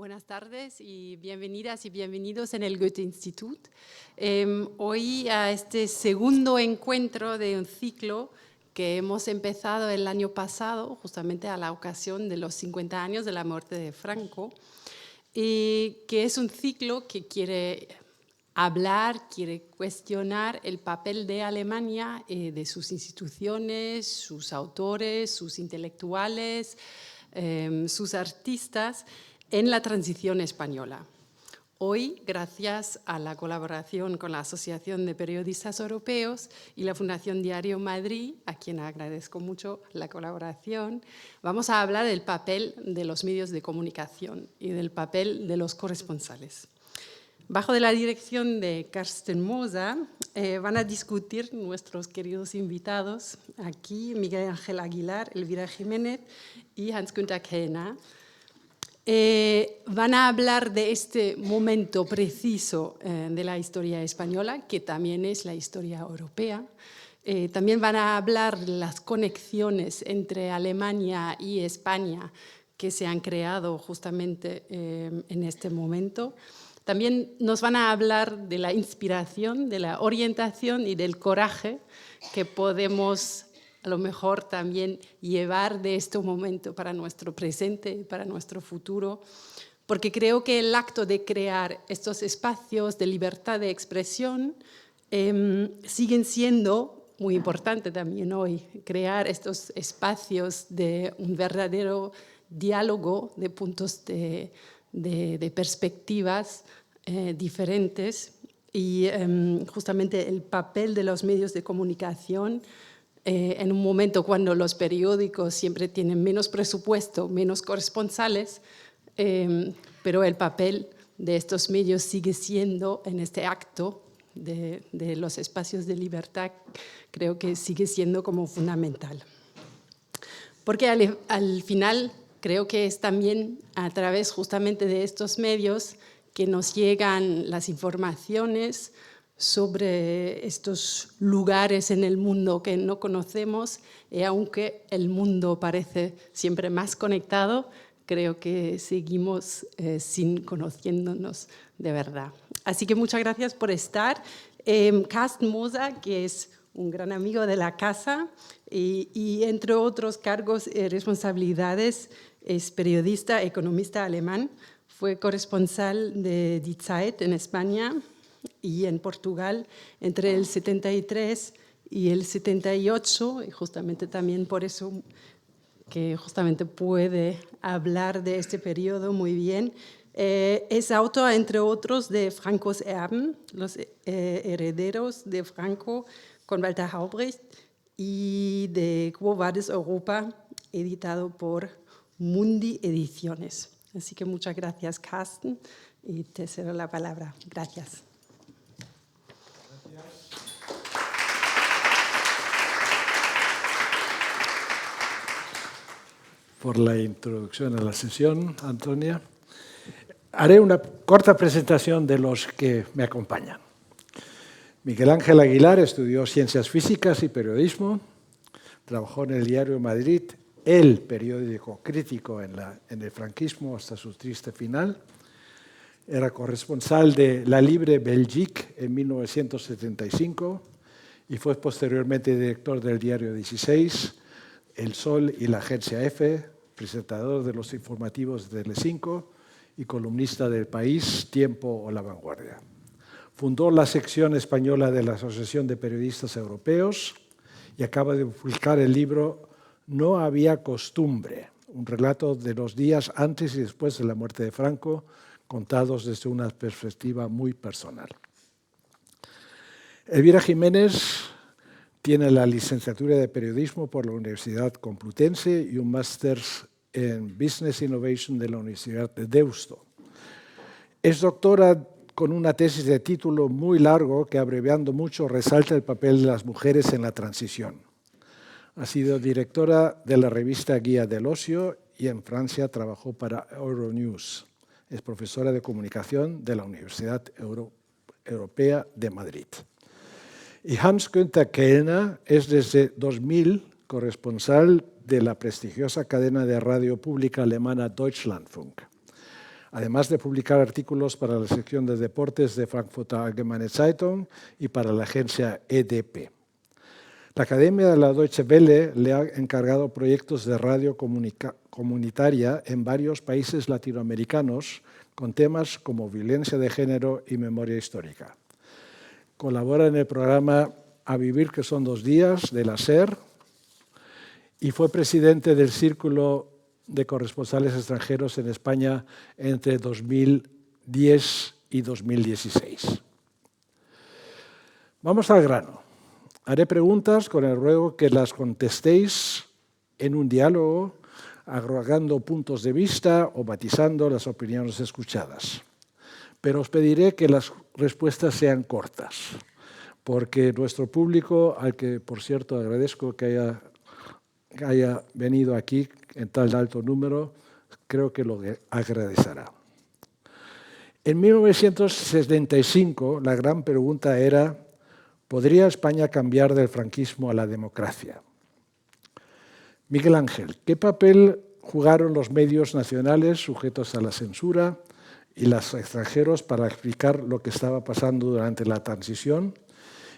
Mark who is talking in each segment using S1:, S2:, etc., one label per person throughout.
S1: Buenas tardes y bienvenidas y bienvenidos en el Goethe-Institut. Hoy a este segundo encuentro de un ciclo que hemos empezado el año pasado, justamente a la ocasión de los 50 años de la muerte de Franco, y que es un ciclo que quiere hablar, quiere cuestionar el papel de Alemania, de sus instituciones, sus autores, sus intelectuales, sus artistas, en la transición española. Hoy, gracias a la colaboración con la Asociación de Periodistas Europeos y la Fundación Diario Madrid, a quien agradezco mucho la colaboración, vamos a hablar del papel de los medios de comunicación y del papel de los corresponsales. Bajo de la dirección de Carsten Moser, van a discutir nuestros queridos invitados, aquí Miguel Ángel Aguilar, Elvira Jiménez y Hans-Günther Kellner. Van a hablar de este momento preciso de la historia española, que también es la historia europea. También van a hablar de las conexiones entre Alemania y España que se han creado justamente en este momento. También nos van a hablar de la inspiración, de la orientación y del coraje que podemos a lo mejor también llevar de este momento para nuestro presente, para nuestro futuro, porque creo que el acto de crear estos espacios de libertad de expresión siguen siendo muy importante también hoy, crear estos espacios de un verdadero diálogo de puntos de perspectivas diferentes y justamente el papel de los medios de comunicación en un momento cuando los periódicos siempre tienen menos presupuesto, menos corresponsales, pero el papel de estos medios sigue siendo en este acto de los espacios de libertad, creo que sigue siendo como fundamental. Porque al final creo que es también a través justamente de estos medios que nos llegan las informaciones sobre estos lugares en el mundo que no conocemos, y aunque el mundo parece siempre más conectado, creo que seguimos sin conociéndonos de verdad. Así que muchas gracias por estar. Carsten Moser, que es un gran amigo de la casa y entre otros cargos y responsabilidades, es periodista, economista alemán, fue corresponsal de Die Zeit en España y en Portugal entre el 73 y el 78, y justamente también por eso que justamente puede hablar de este periodo muy bien. Es autor, entre otros, de Francos Erben, los herederos de Franco, con Walter Haubrecht, y de Quo Vadis Europa, editado por Mundi Ediciones. Así que muchas gracias, Carsten, y te cedo la palabra. Gracias.
S2: Por la introducción a la sesión, Antonia. Haré una corta presentación de los que me acompañan. Miguel Ángel Aguilar estudió Ciencias Físicas y Periodismo, trabajó en el Diario Madrid, el periódico crítico en el franquismo hasta su triste final. Era corresponsal de La Libre Belgique en 1975 y fue posteriormente director del Diario 16, El Sol y la Agencia F, presentador de los informativos de Telecinco y columnista del País, Tiempo o La Vanguardia. Fundó la sección española de la Asociación de Periodistas Europeos y acaba de publicar el libro No había costumbre, un relato de los días antes y después de la muerte de Franco, contados desde una perspectiva muy personal. Elvira Jiménez tiene la licenciatura de Periodismo por la Universidad Complutense y un máster en Business Innovation de la Universidad de Deusto. Es doctora con una tesis de título muy largo que, abreviando mucho, resalta el papel de las mujeres en la transición. Ha sido directora de la revista Guía del Ocio y en Francia trabajó para Euronews. Es profesora de comunicación de la Universidad Europea de Madrid. Y Hans-Günther Kellner es desde 2000 corresponsal de la prestigiosa cadena de radio pública alemana Deutschlandfunk. además de publicar artículos para la sección de deportes de Frankfurter Allgemeine Zeitung y para la agencia EDP. La Academia de la Deutsche Welle le ha encargado proyectos de radio comunitaria en varios países latinoamericanos con temas como violencia de género y memoria histórica. Colabora en el programa A Vivir, que son 2 días, de la SER, y fue presidente del Círculo de Corresponsales Extranjeros en España entre 2010 y 2016. Vamos al grano. Haré preguntas con el ruego que las contestéis en un diálogo, agregando puntos de vista o matizando las opiniones escuchadas. Pero os pediré que las respuestas sean cortas, porque nuestro público, al que por cierto agradezco que haya venido aquí en tal alto número, creo que lo agradecerá. En 1975 la gran pregunta era: ¿podría España cambiar del franquismo a la democracia? Miguel Ángel, ¿qué papel jugaron los medios nacionales sujetos a la censura y los extranjeros para explicar lo que estaba pasando durante la transición?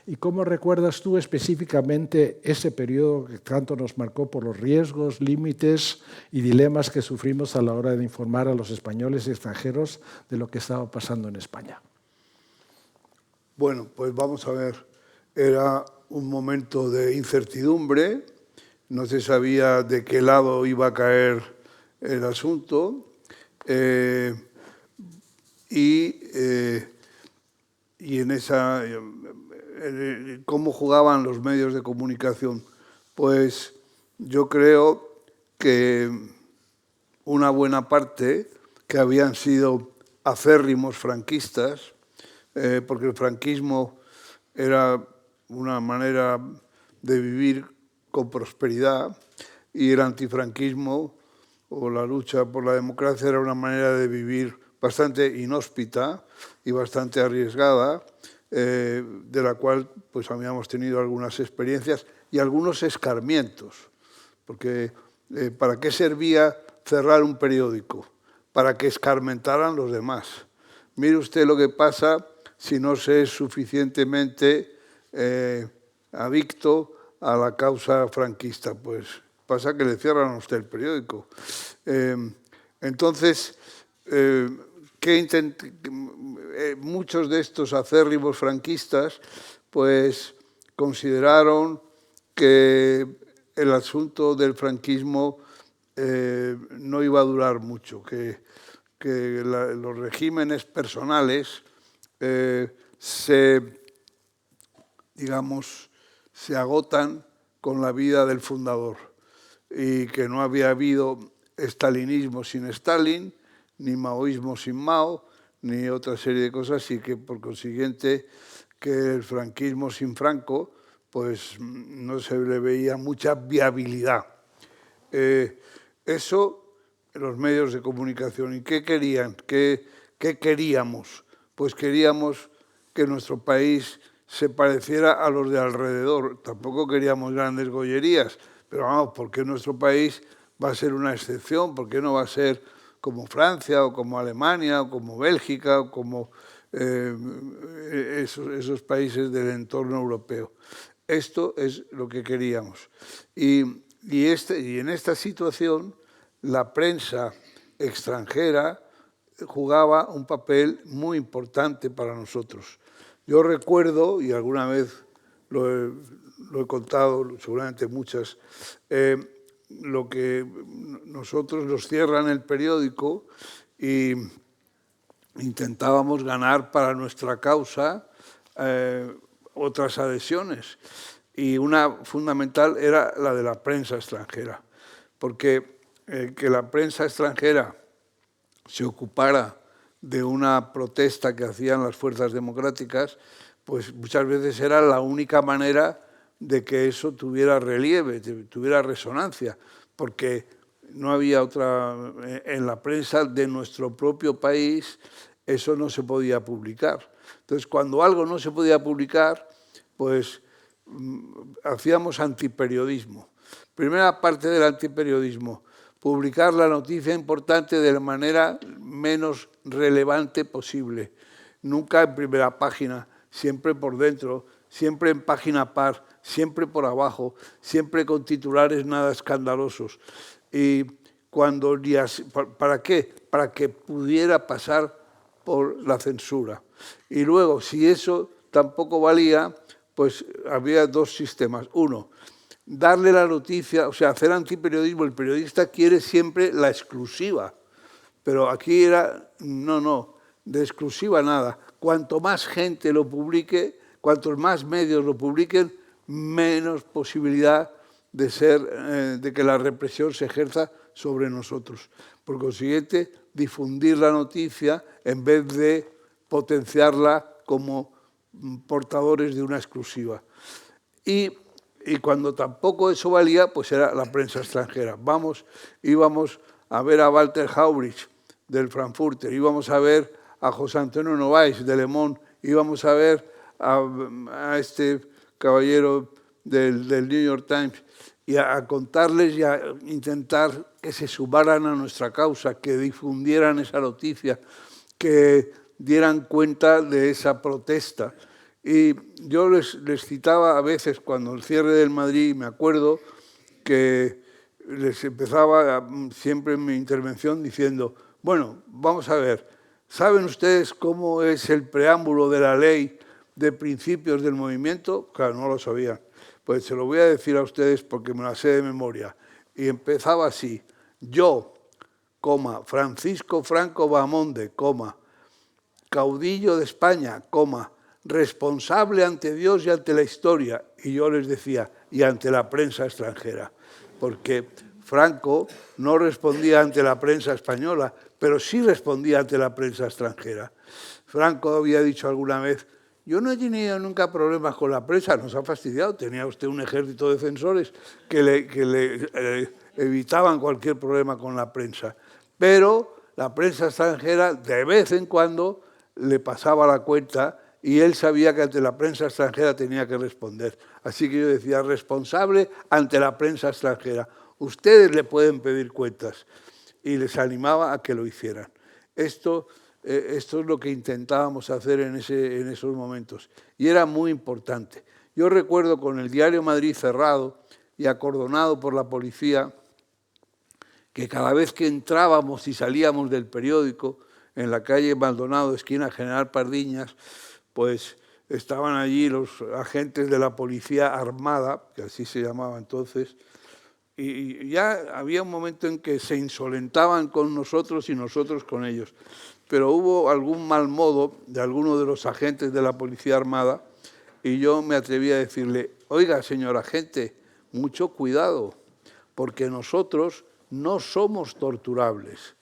S2: ¿Y cómo recuerdas tú específicamente ese periodo que tanto nos marcó por los riesgos, límites y dilemas que sufrimos a la hora de informar a los españoles y extranjeros de lo que estaba pasando en España?
S3: Bueno, pues vamos a ver. Era un momento de incertidumbre, no se sabía de qué lado iba a caer el asunto y en esa... ¿Cómo jugaban los medios de comunicación? Pues yo creo que una buena parte que habían sido acérrimos franquistas, porque el franquismo era una manera de vivir con prosperidad y el antifranquismo o la lucha por la democracia era una manera de vivir bastante inhóspita y bastante arriesgada, de la cual pues habíamos tenido algunas experiencias y algunos escarmientos, porque ¿para qué servía cerrar un periódico? Para que escarmentaran los demás. Mire usted lo que pasa si no se es suficientemente adicto a la causa franquista, pues pasa que le cierran a usted el periódico. Entonces, muchos de estos acérrimos franquistas pues consideraron que el asunto del franquismo no iba a durar mucho, que los regímenes personales se agotan con la vida del fundador y que no había habido estalinismo sin Stalin, ni maoísmo sin Mao, ni otra serie de cosas, y que por consiguiente que el franquismo sin Franco pues no se le veía mucha viabilidad. Eso en los medios de comunicación. ¿Y qué querían? ¿Qué queríamos? Pues queríamos que nuestro país se pareciera a los de alrededor. Tampoco queríamos grandes gollerías, pero vamos, ¿por qué nuestro país va a ser una excepción? ¿Por qué no va a ser como Francia o como Alemania o como Bélgica o como esos países del entorno europeo? Esto es lo que queríamos. Y en esta situación la prensa extranjera jugaba un papel muy importante para nosotros. Yo recuerdo, y alguna vez lo he contado, seguramente muchas, lo que nosotros nos cierran el periódico y intentábamos ganar para nuestra causa otras adhesiones. Y una fundamental era la de la prensa extranjera, porque que la prensa extranjera se ocupara de una protesta que hacían las fuerzas democráticas, pues muchas veces era la única manera de que eso tuviera relieve, tuviera resonancia, porque no había otra... En la prensa de nuestro propio país eso no se podía publicar. Entonces, cuando algo no se podía publicar, pues hacíamos antiperiodismo. Primera parte del antiperiodismo, publicar la noticia importante de la manera menos relevante posible. Nunca en primera página, siempre por dentro, siempre en página par, siempre por abajo, siempre con titulares nada escandalosos. Y cuando ¿para qué? Para que pudiera pasar por la censura. Y luego, si eso tampoco valía, pues había dos sistemas. Uno, darle la noticia, o sea, hacer antiperiodismo. El periodista quiere siempre la exclusiva, pero aquí era, no, de exclusiva nada. Cuanto más gente lo publique, cuantos más medios lo publiquen, menos posibilidad de que la represión se ejerza sobre nosotros. Por consiguiente, difundir la noticia en vez de potenciarla como portadores de una exclusiva. Y cuando tampoco eso valía, pues era la prensa extranjera. Íbamos a ver a Walter Haubrich del Frankfurter, íbamos a ver a José Antonio Novaes de Le Monde, íbamos a ver a este caballero del New York Times y a contarles y a intentar que se sumaran a nuestra causa, que difundieran esa noticia, que dieran cuenta de esa protesta. Y yo les citaba a veces, cuando el cierre del Madrid, me acuerdo que les empezaba siempre en mi intervención diciendo, bueno, vamos a ver, ¿saben ustedes cómo es el preámbulo de la ley de principios del movimiento? Claro, no lo sabían. Pues se lo voy a decir a ustedes porque me la sé de memoria. Y empezaba así, yo, Francisco Franco Bahamonde, caudillo de España, responsable ante Dios y ante la historia. Y yo les decía, y ante la prensa extranjera, porque Franco no respondía ante la prensa española, pero sí respondía ante la prensa extranjera. Franco había dicho alguna vez, yo no he tenido nunca problemas con la prensa, nos ha fastidiado, tenía usted un ejército de censores que le evitaban cualquier problema con la prensa, pero la prensa extranjera de vez en cuando le pasaba la cuenta y él sabía que ante la prensa extranjera tenía que responder. Así que yo decía, responsable ante la prensa extranjera. Ustedes le pueden pedir cuentas. Y les animaba a que lo hicieran. Esto es lo que intentábamos hacer en esos momentos. Y era muy importante. Yo recuerdo con el diario Madrid cerrado y acordonado por la policía, que cada vez que entrábamos y salíamos del periódico, en la calle Maldonado, esquina General Pardiñas, pues estaban allí los agentes de la Policía Armada, que así se llamaba entonces, y ya había un momento en que se insolentaban con nosotros y nosotros con ellos. Pero hubo algún mal modo de alguno de los agentes de la Policía Armada y yo me atreví a decirle, oiga, señor agente, mucho cuidado, porque nosotros no somos torturables.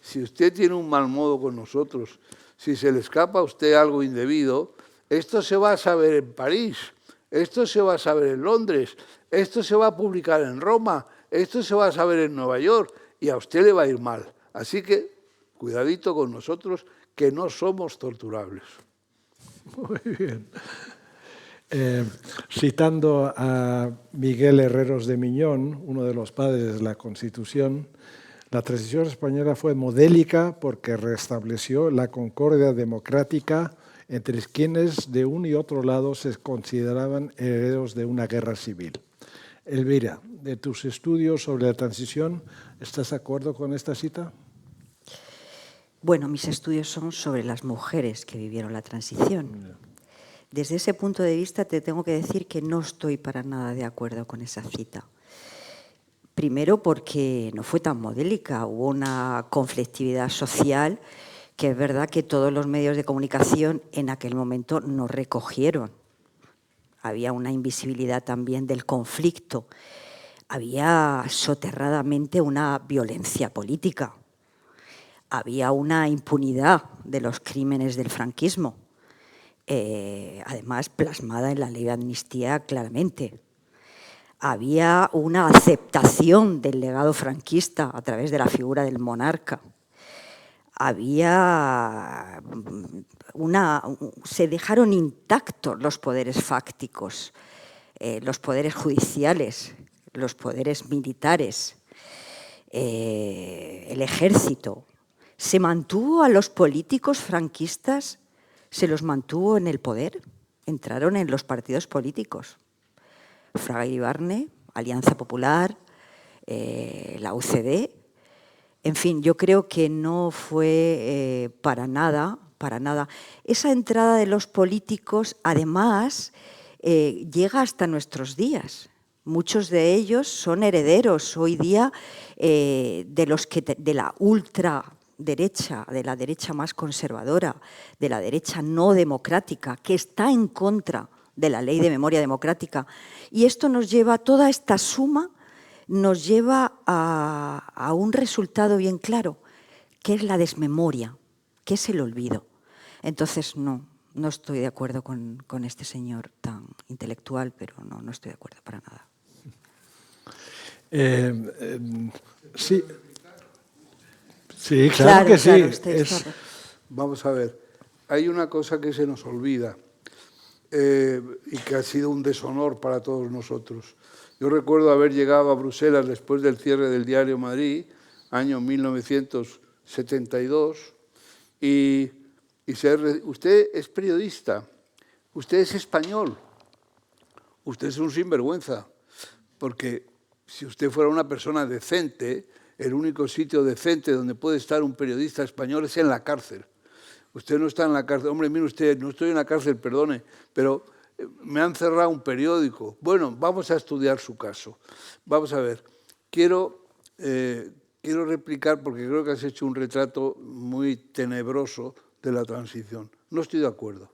S3: Si usted tiene un mal modo con nosotros, si se le escapa a usted algo indebido, esto se va a saber en París, esto se va a saber en Londres, esto se va a publicar en Roma, esto se va a saber en Nueva York y a usted le va a ir mal. Así que, cuidadito con nosotros, que no somos torturables.
S2: Muy bien. Citando a Miguel Herreros de Miñón, uno de los padres de la Constitución, la transición española fue modélica porque restableció la concordia democrática entre quienes de un y otro lado se consideraban herederos de una guerra civil. Elvira, de tus estudios sobre la transición, ¿estás de acuerdo con esta cita?
S4: Bueno, mis estudios son sobre las mujeres que vivieron la transición. Desde ese punto de vista te tengo que decir que no estoy para nada de acuerdo con esa cita. Primero porque no fue tan modélica, hubo una conflictividad social que es verdad que todos los medios de comunicación en aquel momento no recogieron. Había una invisibilidad también del conflicto. Había soterradamente una violencia política. Había una impunidad de los crímenes del franquismo, además plasmada en la ley de amnistía claramente. Había una aceptación del legado franquista a través de la figura del monarca. Se dejaron intactos los poderes fácticos, los poderes judiciales, los poderes militares. el ejército. ¿Se mantuvo a los políticos franquistas? ¿Se los mantuvo en el poder? Entraron en los partidos políticos. Fraga Iribarne, Alianza Popular, la UCD. En fin, yo creo que no fue para nada. Esa entrada de los políticos, además, llega hasta nuestros días. Muchos de ellos son herederos hoy día de la ultraderecha, de la derecha más conservadora, de la derecha no democrática, que está en contra de la ley de memoria democrática. Y esto nos lleva, toda esta suma nos lleva a un resultado bien claro, que es la desmemoria, que es el olvido. Entonces, no estoy de acuerdo con este señor tan intelectual, pero no estoy de acuerdo para nada.
S2: Sí. Sí, claro que sí.
S3: Vamos a ver, hay una cosa que se nos olvida y que ha sido un deshonor para todos nosotros. Yo recuerdo haber llegado a Bruselas después del cierre del diario Madrid, año 1972, y usted es periodista, usted es español, usted es un sinvergüenza, porque si usted fuera una persona decente, el único sitio decente donde puede estar un periodista español es en la cárcel. Usted no está en la cárcel. Hombre, mire usted, no estoy en la cárcel, perdone, pero me han cerrado un periódico. Bueno, vamos a estudiar su caso. Vamos a ver, quiero replicar, porque creo que has hecho un retrato muy tenebroso de la transición. No estoy de acuerdo.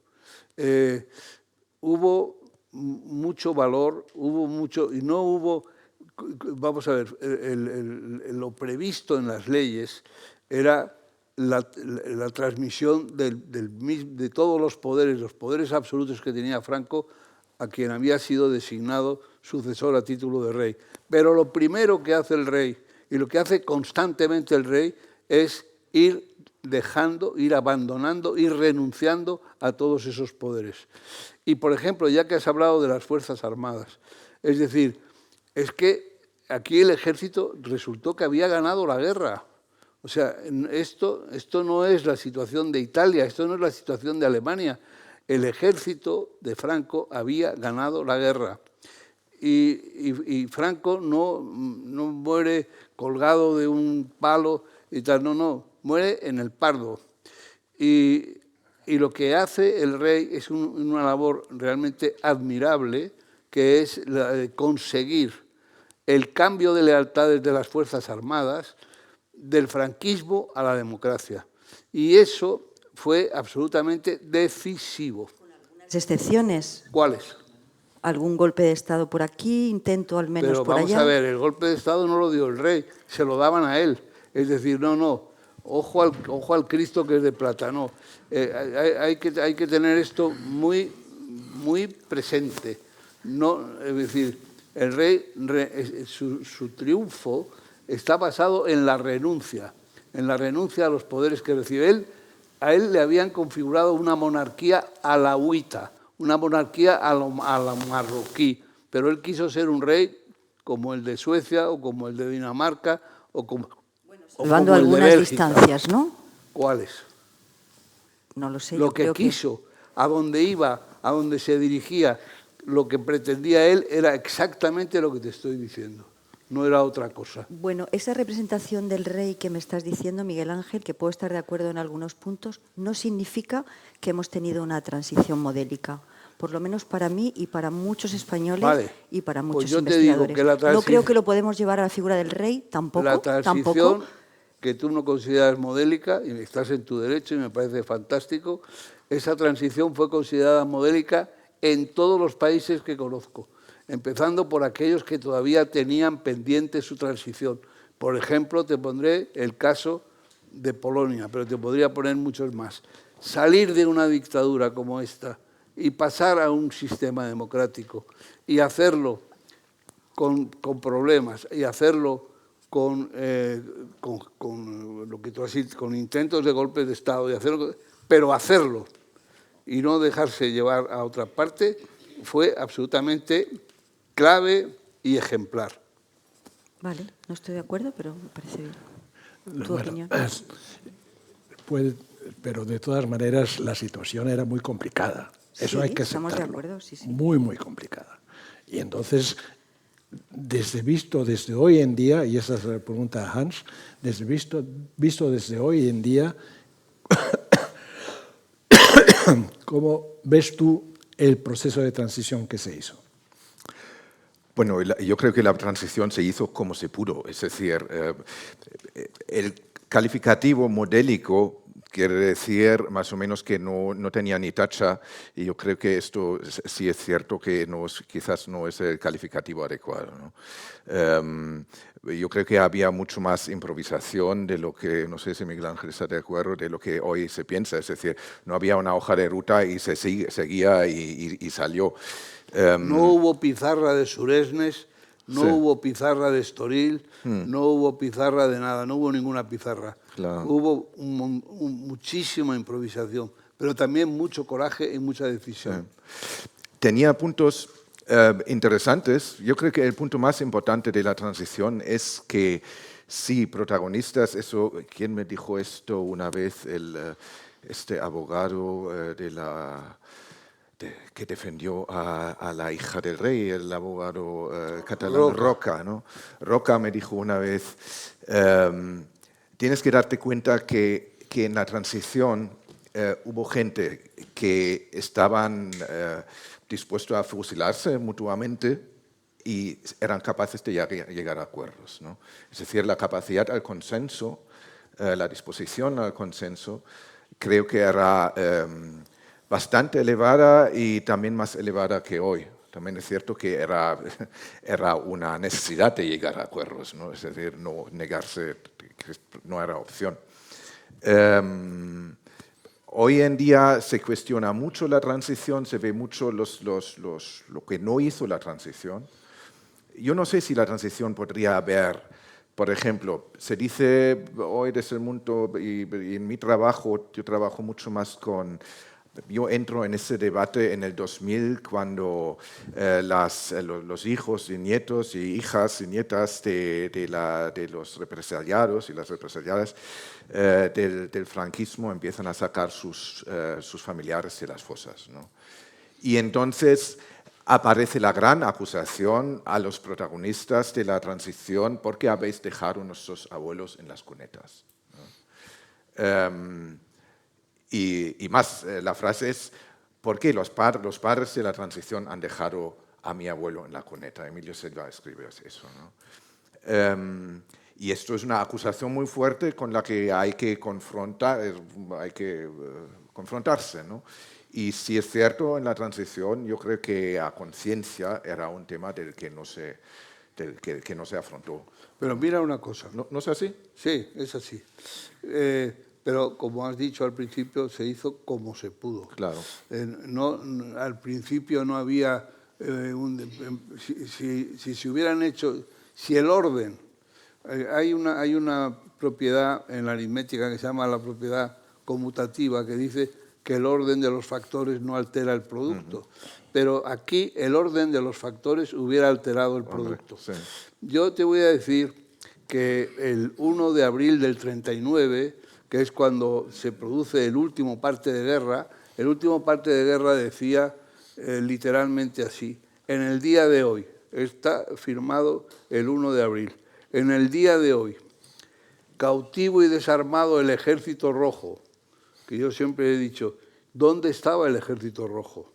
S3: Hubo mucho valor, hubo mucho, y no hubo, vamos a ver, lo previsto en las leyes era la transmisión de todos los poderes absolutos que tenía Franco, a quien había sido designado sucesor a título de rey. Pero lo primero que hace el rey, y lo que hace constantemente el rey, es ir dejando, ir abandonando, ir renunciando a todos esos poderes. Y, por ejemplo, ya que has hablado de las Fuerzas Armadas, es decir, es que aquí el ejército resultó que había ganado la guerra. O sea, esto no es la situación de Italia, esto no es la situación de Alemania. El ejército de Franco había ganado la guerra. Y Franco no muere colgado de un palo y tal, no, muere en el Pardo. Y lo que hace el rey es una labor realmente admirable, que es la de conseguir el cambio de lealtades de las Fuerzas Armadas del franquismo a la democracia. Y eso fue absolutamente decisivo.
S4: Con algunas excepciones.
S3: ¿Cuáles?
S4: Algún golpe de Estado por aquí, intento al menos
S3: Pero
S4: por allá.
S3: vamos a ver, el golpe de Estado no lo dio el rey, se lo daban a él. Es decir, no, ojo al Cristo que es de plata, no. Hay que tener esto muy, muy presente. No, es decir, el rey, su triunfo está basado en la renuncia a los poderes que recibe. A él le habían configurado una monarquía alauita, una monarquía a la marroquí, pero él quiso ser un rey como el de Suecia o como el de Dinamarca o como
S4: salvando algunas distancias, ¿no?
S3: ¿Cuáles?
S4: No lo sé.
S3: Lo que quiso, a dónde iba, a dónde se dirigía, lo que pretendía él era exactamente lo que te estoy diciendo. No era otra cosa.
S4: Bueno, esa representación del rey que me estás diciendo, Miguel Ángel, que puedo estar de acuerdo en algunos puntos, no significa que hemos tenido una transición modélica. Por lo menos para mí y para muchos españoles y para muchos investigadores. No creo que lo podemos llevar a la figura del rey, tampoco.
S3: La transición que tú no consideras modélica, y estás en tu derecho y me parece fantástico, esa transición fue considerada modélica en todos los países que conozco, empezando por aquellos que todavía tenían pendiente su transición. Por ejemplo, te pondré el caso de Polonia, pero te podría poner muchos más. Salir de una dictadura como esta y pasar a un sistema democrático y hacerlo con problemas y hacerlo con lo que tú has dicho, con intentos de golpes de Estado, pero hacerlo y no dejarse llevar a otra parte, fue absolutamente clave y ejemplar.
S4: Vale, no estoy de acuerdo, pero me parece bien. Tu
S2: Bueno,
S4: opinión.
S2: pero de todas maneras la situación era muy complicada. Eso
S4: Sí,
S2: hay que
S4: estamos de
S2: aceptarlo.
S4: acuerdo, sí, sí.
S2: Muy, muy complicada. Y entonces, visto desde hoy en día, y esa es la pregunta a Hans, visto desde hoy en día, ¿cómo ves tú el proceso de transición que se hizo?
S5: Bueno, yo creo que la transición se hizo como se pudo. Es decir, el calificativo modélico quiere decir más o menos que no tenía ni tacha, y yo creo que esto sí es cierto que quizás no es el calificativo adecuado, ¿no? Yo creo que había mucho más improvisación de lo que, no sé si Miguel Ángel está de acuerdo, de lo que hoy se piensa. Es decir, no había una hoja de ruta y se seguía y salió.
S3: No hubo pizarra de Suresnes, no
S5: Sí.
S3: hubo pizarra de Estoril, no hubo pizarra de nada, no hubo ninguna pizarra.
S5: Claro.
S3: Hubo muchísima improvisación, pero también mucho coraje y mucha decisión.
S5: Tenía puntos interesantes. Yo creo que el punto más importante de la transición es que sí, protagonistas, eso, ¿quién me dijo esto una vez? Este abogado que defendió a la hija del rey, el abogado catalán Roca, ¿no? Roca me dijo una vez, tienes que darte cuenta que en la transición hubo gente que estaban dispuestos a fusilarse mutuamente y eran capaces de llegar a acuerdos, ¿no? Es decir, la capacidad al consenso, la disposición al consenso, creo que era bastante elevada y también más elevada que hoy. También es cierto que era una necesidad de llegar a acuerdos, ¿no? Es decir, no negarse, que no era opción. Hoy en día se cuestiona mucho la transición, se ve mucho lo que no hizo la transición. Yo no sé si la transición podría haber, por ejemplo, se dice hoy desde el mundo, y en mi trabajo, yo trabajo mucho más yo entro en ese debate en el 2000 cuando los hijos y nietos y hijas y nietas de los represaliados y las represaliadas del franquismo empiezan a sacar sus familiares de las fosas, ¿no? Y entonces aparece la gran acusación a los protagonistas de la transición: ¿por qué habéis dejado a nuestros abuelos en las cunetas? ¿No? Y más, la frase es: ¿por qué los padres de la transición han dejado a mi abuelo en la cuneta? Emilio Silva escribe eso, ¿no? Y esto es una acusación muy fuerte con la que hay que confrontarse, ¿no? Y si es cierto, en la transición yo creo que a conciencia era un tema del que no se afrontó.
S3: Pero mira una cosa.
S5: ¿No es así?
S3: Sí, es así. Pero como has dicho al principio, se hizo como se pudo.
S5: Claro.
S3: Al principio no había si se hubieran hecho, si el orden, hay una propiedad en la aritmética que se llama la propiedad conmutativa, que dice que el orden de los factores no altera el producto. Pero aquí el orden de los factores hubiera alterado el producto.
S5: Sí.
S3: Yo te voy a decir que el 1 de abril del 39, que es cuando se produce el último parte de guerra, el último parte de guerra decía literalmente así: en el día de hoy, está firmado el 1 de abril, en el día de hoy, cautivo y desarmado el Ejército Rojo, que yo siempre he dicho, ¿dónde estaba el Ejército Rojo?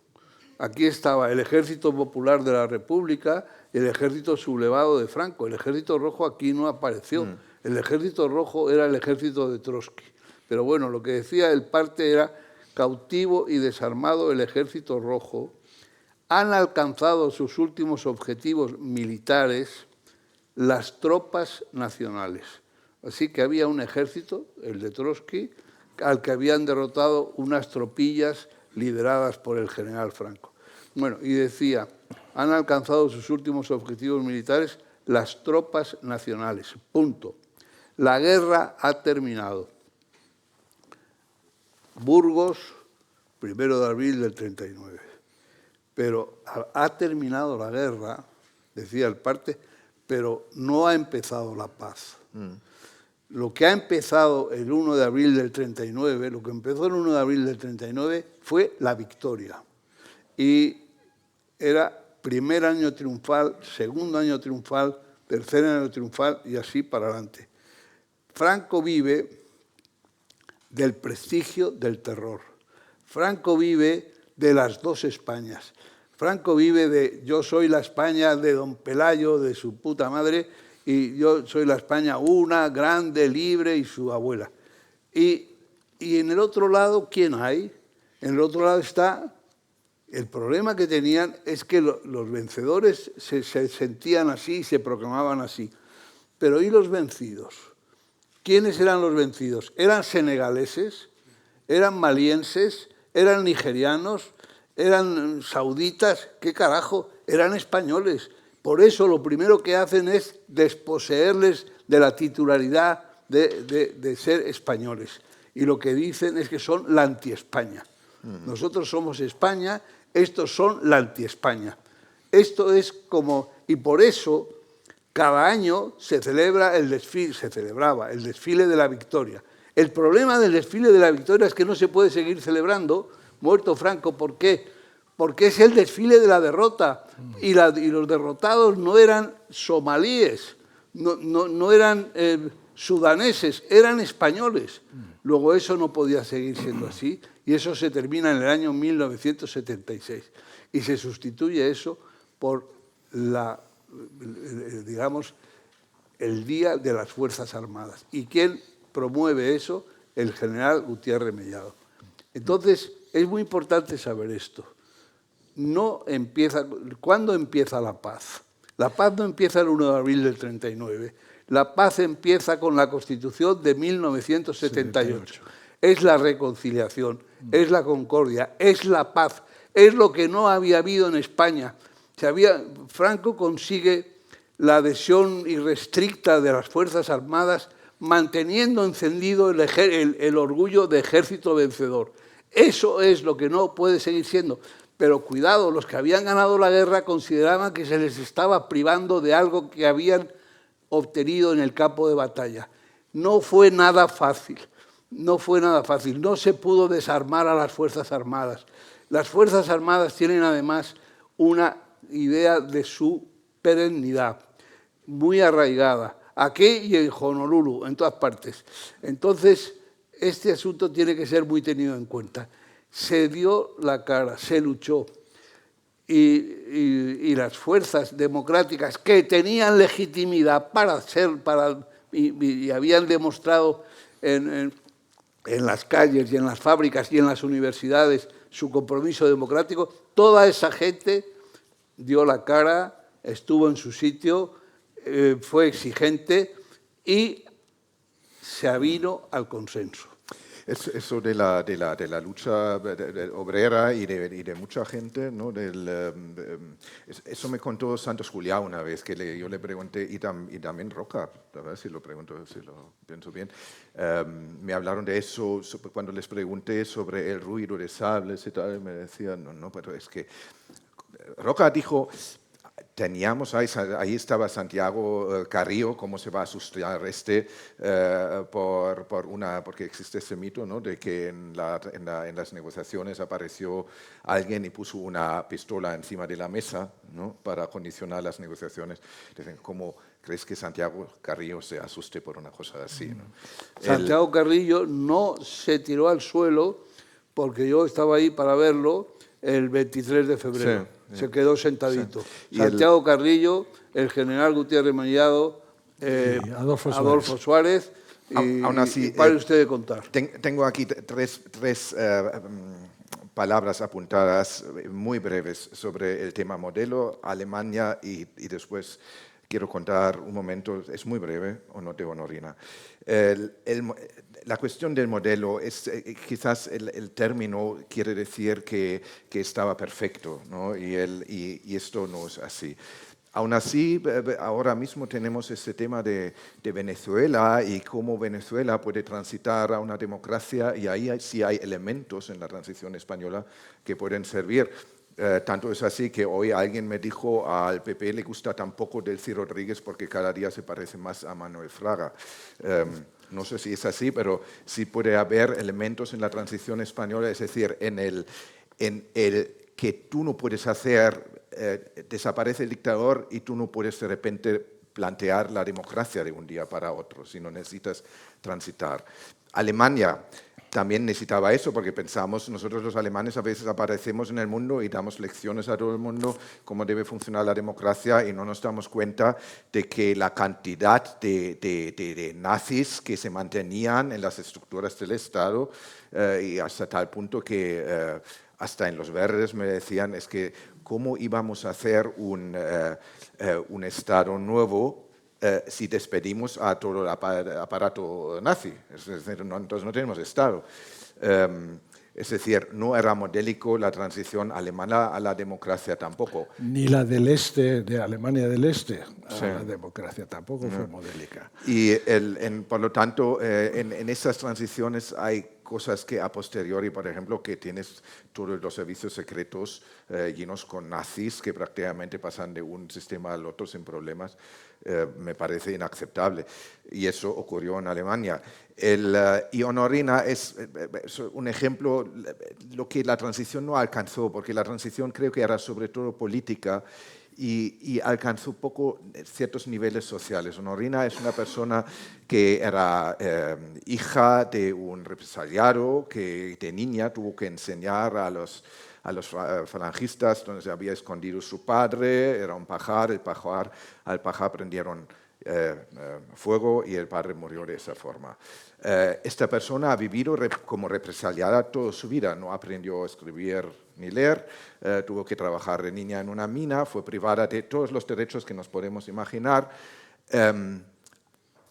S3: Aquí estaba el Ejército Popular de la República y el Ejército Sublevado de Franco. El Ejército Rojo aquí no apareció. El Ejército Rojo era el ejército de Trotsky. Pero bueno, lo que decía el parte era: cautivo y desarmado el Ejército Rojo, han alcanzado sus últimos objetivos militares las tropas nacionales. Así que había un ejército, el de Trotsky, al que habían derrotado unas tropillas lideradas por el general Franco. Bueno, y decía: han alcanzado sus últimos objetivos militares las tropas nacionales. Punto. La guerra ha terminado. Burgos, 1 de abril del 39. Pero ha terminado la guerra, decía el parte, pero no ha empezado la paz. Lo que ha empezado el 1 de abril del 39, lo que empezó el 1 de abril del 39 fue la victoria. Y era primer año triunfal, segundo año triunfal, tercer año triunfal y así para adelante. Franco vive del prestigio del terror. Franco vive de las dos Españas. Franco vive de yo soy la España de don Pelayo, de su puta madre, y yo soy la España una, grande, libre, y su abuela. Y en el otro lado, ¿quién hay? En el otro lado está, el problema que tenían es que los vencedores se sentían así y se proclamaban así. Pero ¿y los vencidos? ¿Quiénes eran los vencidos? ¿Eran senegaleses? ¿Eran malienses? ¿Eran nigerianos? ¿Eran sauditas? ¿Qué carajo? Eran españoles. Por eso lo primero que hacen es desposeerles de la titularidad de ser españoles. Y lo que dicen es que son la anti-España. Nosotros somos España, estos son la anti-España. Esto es como... Y por eso cada año se celebraba el desfile de la victoria. El problema del desfile de la victoria es que no se puede seguir celebrando, muerto Franco. ¿Por qué? Porque es el desfile de la derrota. Y los derrotados no eran somalíes, no eran sudaneses, eran españoles. Luego eso no podía seguir siendo así y eso se termina en el año 1976. Y se sustituye eso por digamos, el Día de las Fuerzas Armadas. ¿Y quién promueve eso? El general Gutiérrez Mellado. Entonces, es muy importante saber esto. ¿Cuándo empieza la paz? La paz no empieza el 1 de abril del 39. La paz empieza con la Constitución de 1978. Es la reconciliación, es la concordia, es la paz. Es lo que no había habido en España. Franco consigue la adhesión irrestricta de las Fuerzas Armadas manteniendo encendido el orgullo de ejército vencedor. Eso es lo que no puede seguir siendo. Pero cuidado, los que habían ganado la guerra consideraban que se les estaba privando de algo que habían obtenido en el campo de batalla. No fue nada fácil, no se pudo desarmar a las Fuerzas Armadas. Las Fuerzas Armadas tienen además una idea de su perennidad, muy arraigada, aquí y en Honolulu, en todas partes. Entonces, este asunto tiene que ser muy tenido en cuenta. Se dio la cara, se luchó, y las fuerzas democráticas que tenían legitimidad y habían demostrado en las calles y en las fábricas y en las universidades su compromiso democrático, toda esa gente dio la cara, estuvo en su sitio, fue exigente y se avinó al consenso.
S5: Eso de la lucha obrera y de mucha gente, ¿no? Eso me contó Santos Juliá una vez, que yo le pregunté, y también Roca, a ver si lo pregunto, si lo pienso bien, me hablaron de eso cuando les pregunté sobre el ruido de sables y tal, me decían, no, pero es que Roca dijo... Teníamos, ahí estaba Santiago Carrillo, cómo se va a asustar porque existe ese mito, ¿no? De que en las negociaciones apareció alguien y puso una pistola encima de la mesa, ¿no? Para condicionar las negociaciones. Dicen, ¿cómo crees que Santiago Carrillo se asuste por una cosa así, ¿no?
S3: Santiago Carrillo no se tiró al suelo porque yo estaba ahí para verlo el 23 de febrero. Sí. Se quedó sentadito. Sí. Santiago Carrillo, el general Gutiérrez Mellado, Adolfo Suárez y pare usted de contar.
S5: Tengo aquí tres palabras apuntadas muy breves sobre el tema modelo, Alemania y después quiero contar un momento, es muy breve, Honorina. La cuestión del modelo es quizás el término quiere decir que estaba perfecto, ¿no? Y esto no es así. Aún así, ahora mismo tenemos ese tema de Venezuela y cómo Venezuela puede transitar a una democracia y ahí sí hay elementos en la transición española que pueden servir. Tanto es así que hoy alguien me dijo al PP le gusta tampoco Delcy Rodríguez porque cada día se parece más a Manuel Fraga. No sé si es así, pero sí puede haber elementos en la transición española, es decir, en el que tú no puedes hacer, desaparece el dictador y tú no puedes de repente plantear la democracia de un día para otro, sino necesitas transitar. Alemania también necesitaba eso, porque pensamos, nosotros los alemanes a veces aparecemos en el mundo y damos lecciones a todo el mundo cómo debe funcionar la democracia y no nos damos cuenta de que la cantidad de nazis que se mantenían en las estructuras del Estado y hasta tal punto que hasta en los verdes me decían es que cómo íbamos a hacer un Estado nuevo si despedimos a todo el aparato nazi. Es decir, entonces no tenemos Estado. Es decir, no era modélico la transición alemana a la democracia tampoco.
S2: Ni la del este, de Alemania del Este, a la democracia tampoco fue modélica.
S5: Y por lo tanto, en esas transiciones hay cosas que a posteriori, por ejemplo, que tienes todos los servicios secretos llenos con nazis que prácticamente pasan de un sistema al otro sin problemas, me parece inaceptable. Y eso ocurrió en Alemania. Y Honorina es un ejemplo, lo que la transición no alcanzó, porque la transición creo que era sobre todo política, y alcanzó poco ciertos niveles sociales. Honorina es una persona que era hija de un represaliado que de niña tuvo que enseñar a los falangistas donde se había escondido su padre, era un pajar, al pajar prendieron fuego y el padre murió de esa forma. Esta persona ha vivido como represaliada toda su vida, no aprendió a escribir ni leer, tuvo que trabajar de niña en una mina, fue privada de todos los derechos que nos podemos imaginar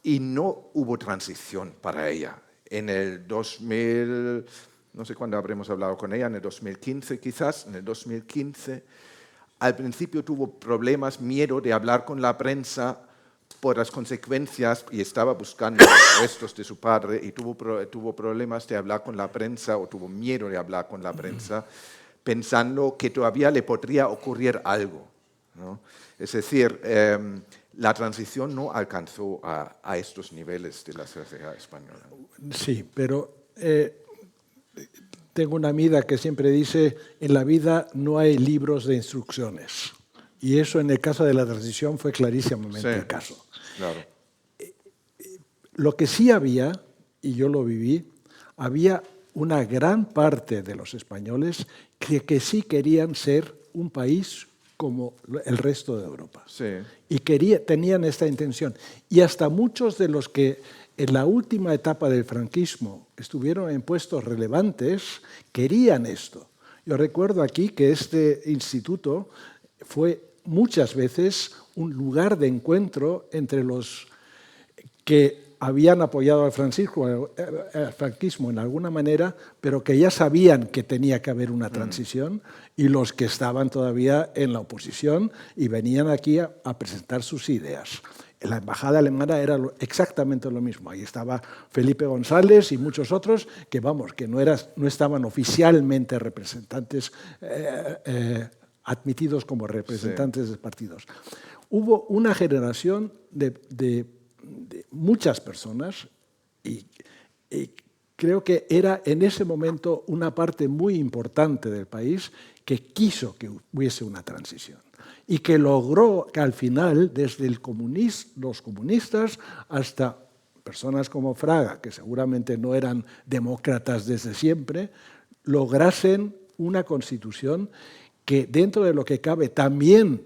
S5: y no hubo transición para ella. En el 2000, no sé cuándo habremos hablado con ella, en el 2015 quizás, en el 2015, al principio tuvo problemas, miedo de hablar con la prensa por las consecuencias y estaba buscando los restos de su padre y tuvo problemas de hablar con la prensa o tuvo miedo de hablar con la prensa pensando que todavía le podría ocurrir algo, ¿no? Es decir, la transición no alcanzó a estos niveles de la sociedad española.
S2: Sí, pero tengo una amiga que siempre dice, en la vida no hay libros de instrucciones. Y eso en el caso de la transición fue clarísimamente el caso.
S5: Claro.
S2: Lo que sí había, y yo lo viví, había una gran parte de los españoles que sí querían ser un país como el resto de Europa.
S5: Sí.
S2: Y tenían esta intención. Y hasta muchos de los que en la última etapa del franquismo estuvieron en puestos relevantes querían esto. Yo recuerdo aquí que este instituto fue muchas veces un lugar de encuentro entre los que habían apoyado al franquismo en alguna manera, pero que ya sabían que tenía que haber una transición, y los que estaban todavía en la oposición y venían aquí a presentar sus ideas. En la embajada alemana era exactamente lo mismo. Ahí estaba Felipe González y muchos otros que, vamos, que no estaban oficialmente representantes admitidos como representantes de partidos. Hubo una generación de muchas personas y creo que era en ese momento una parte muy importante del país que quiso que hubiese una transición y que logró que al final, desde los comunistas hasta personas como Fraga, que seguramente no eran demócratas desde siempre, lograsen una constitución que dentro de lo que cabe también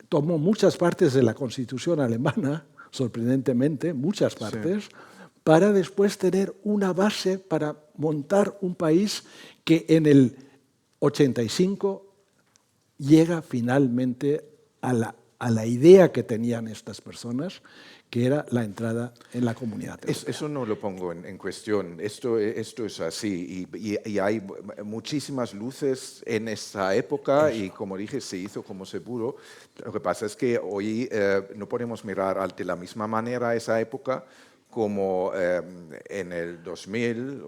S2: tomó muchas partes de la Constitución alemana, sorprendentemente, muchas partes, para después tener una base para montar un país que en el 85 llega finalmente a la idea que tenían estas personas, que era la entrada en la comunidad europea.
S5: Eso no lo pongo en cuestión, esto es así y hay muchísimas luces en esa época y como dije, se hizo como se pudo. Lo que pasa es que hoy no podemos mirar de la misma manera esa época como en el 2000,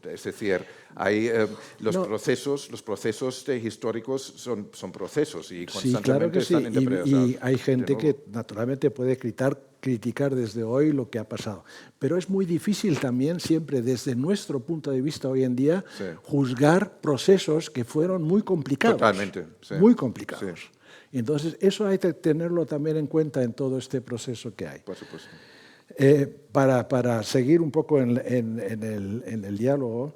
S5: es decir, hay los procesos históricos son procesos y
S2: Sí, claro
S5: constantemente
S2: que sí.
S5: están interpretados.
S2: Y hay gente
S5: de
S2: que
S5: nuevo.
S2: naturalmente puede criticar desde hoy lo que ha pasado. Pero es muy difícil también siempre desde nuestro punto de vista hoy en día
S5: Sí.
S2: juzgar procesos que fueron muy complicados.
S5: Totalmente, sí.
S2: Muy complicados.
S5: Sí.
S2: Y entonces eso hay que tenerlo también en cuenta en todo este proceso que hay.
S5: Por supuesto.
S2: Para seguir un poco en el diálogo,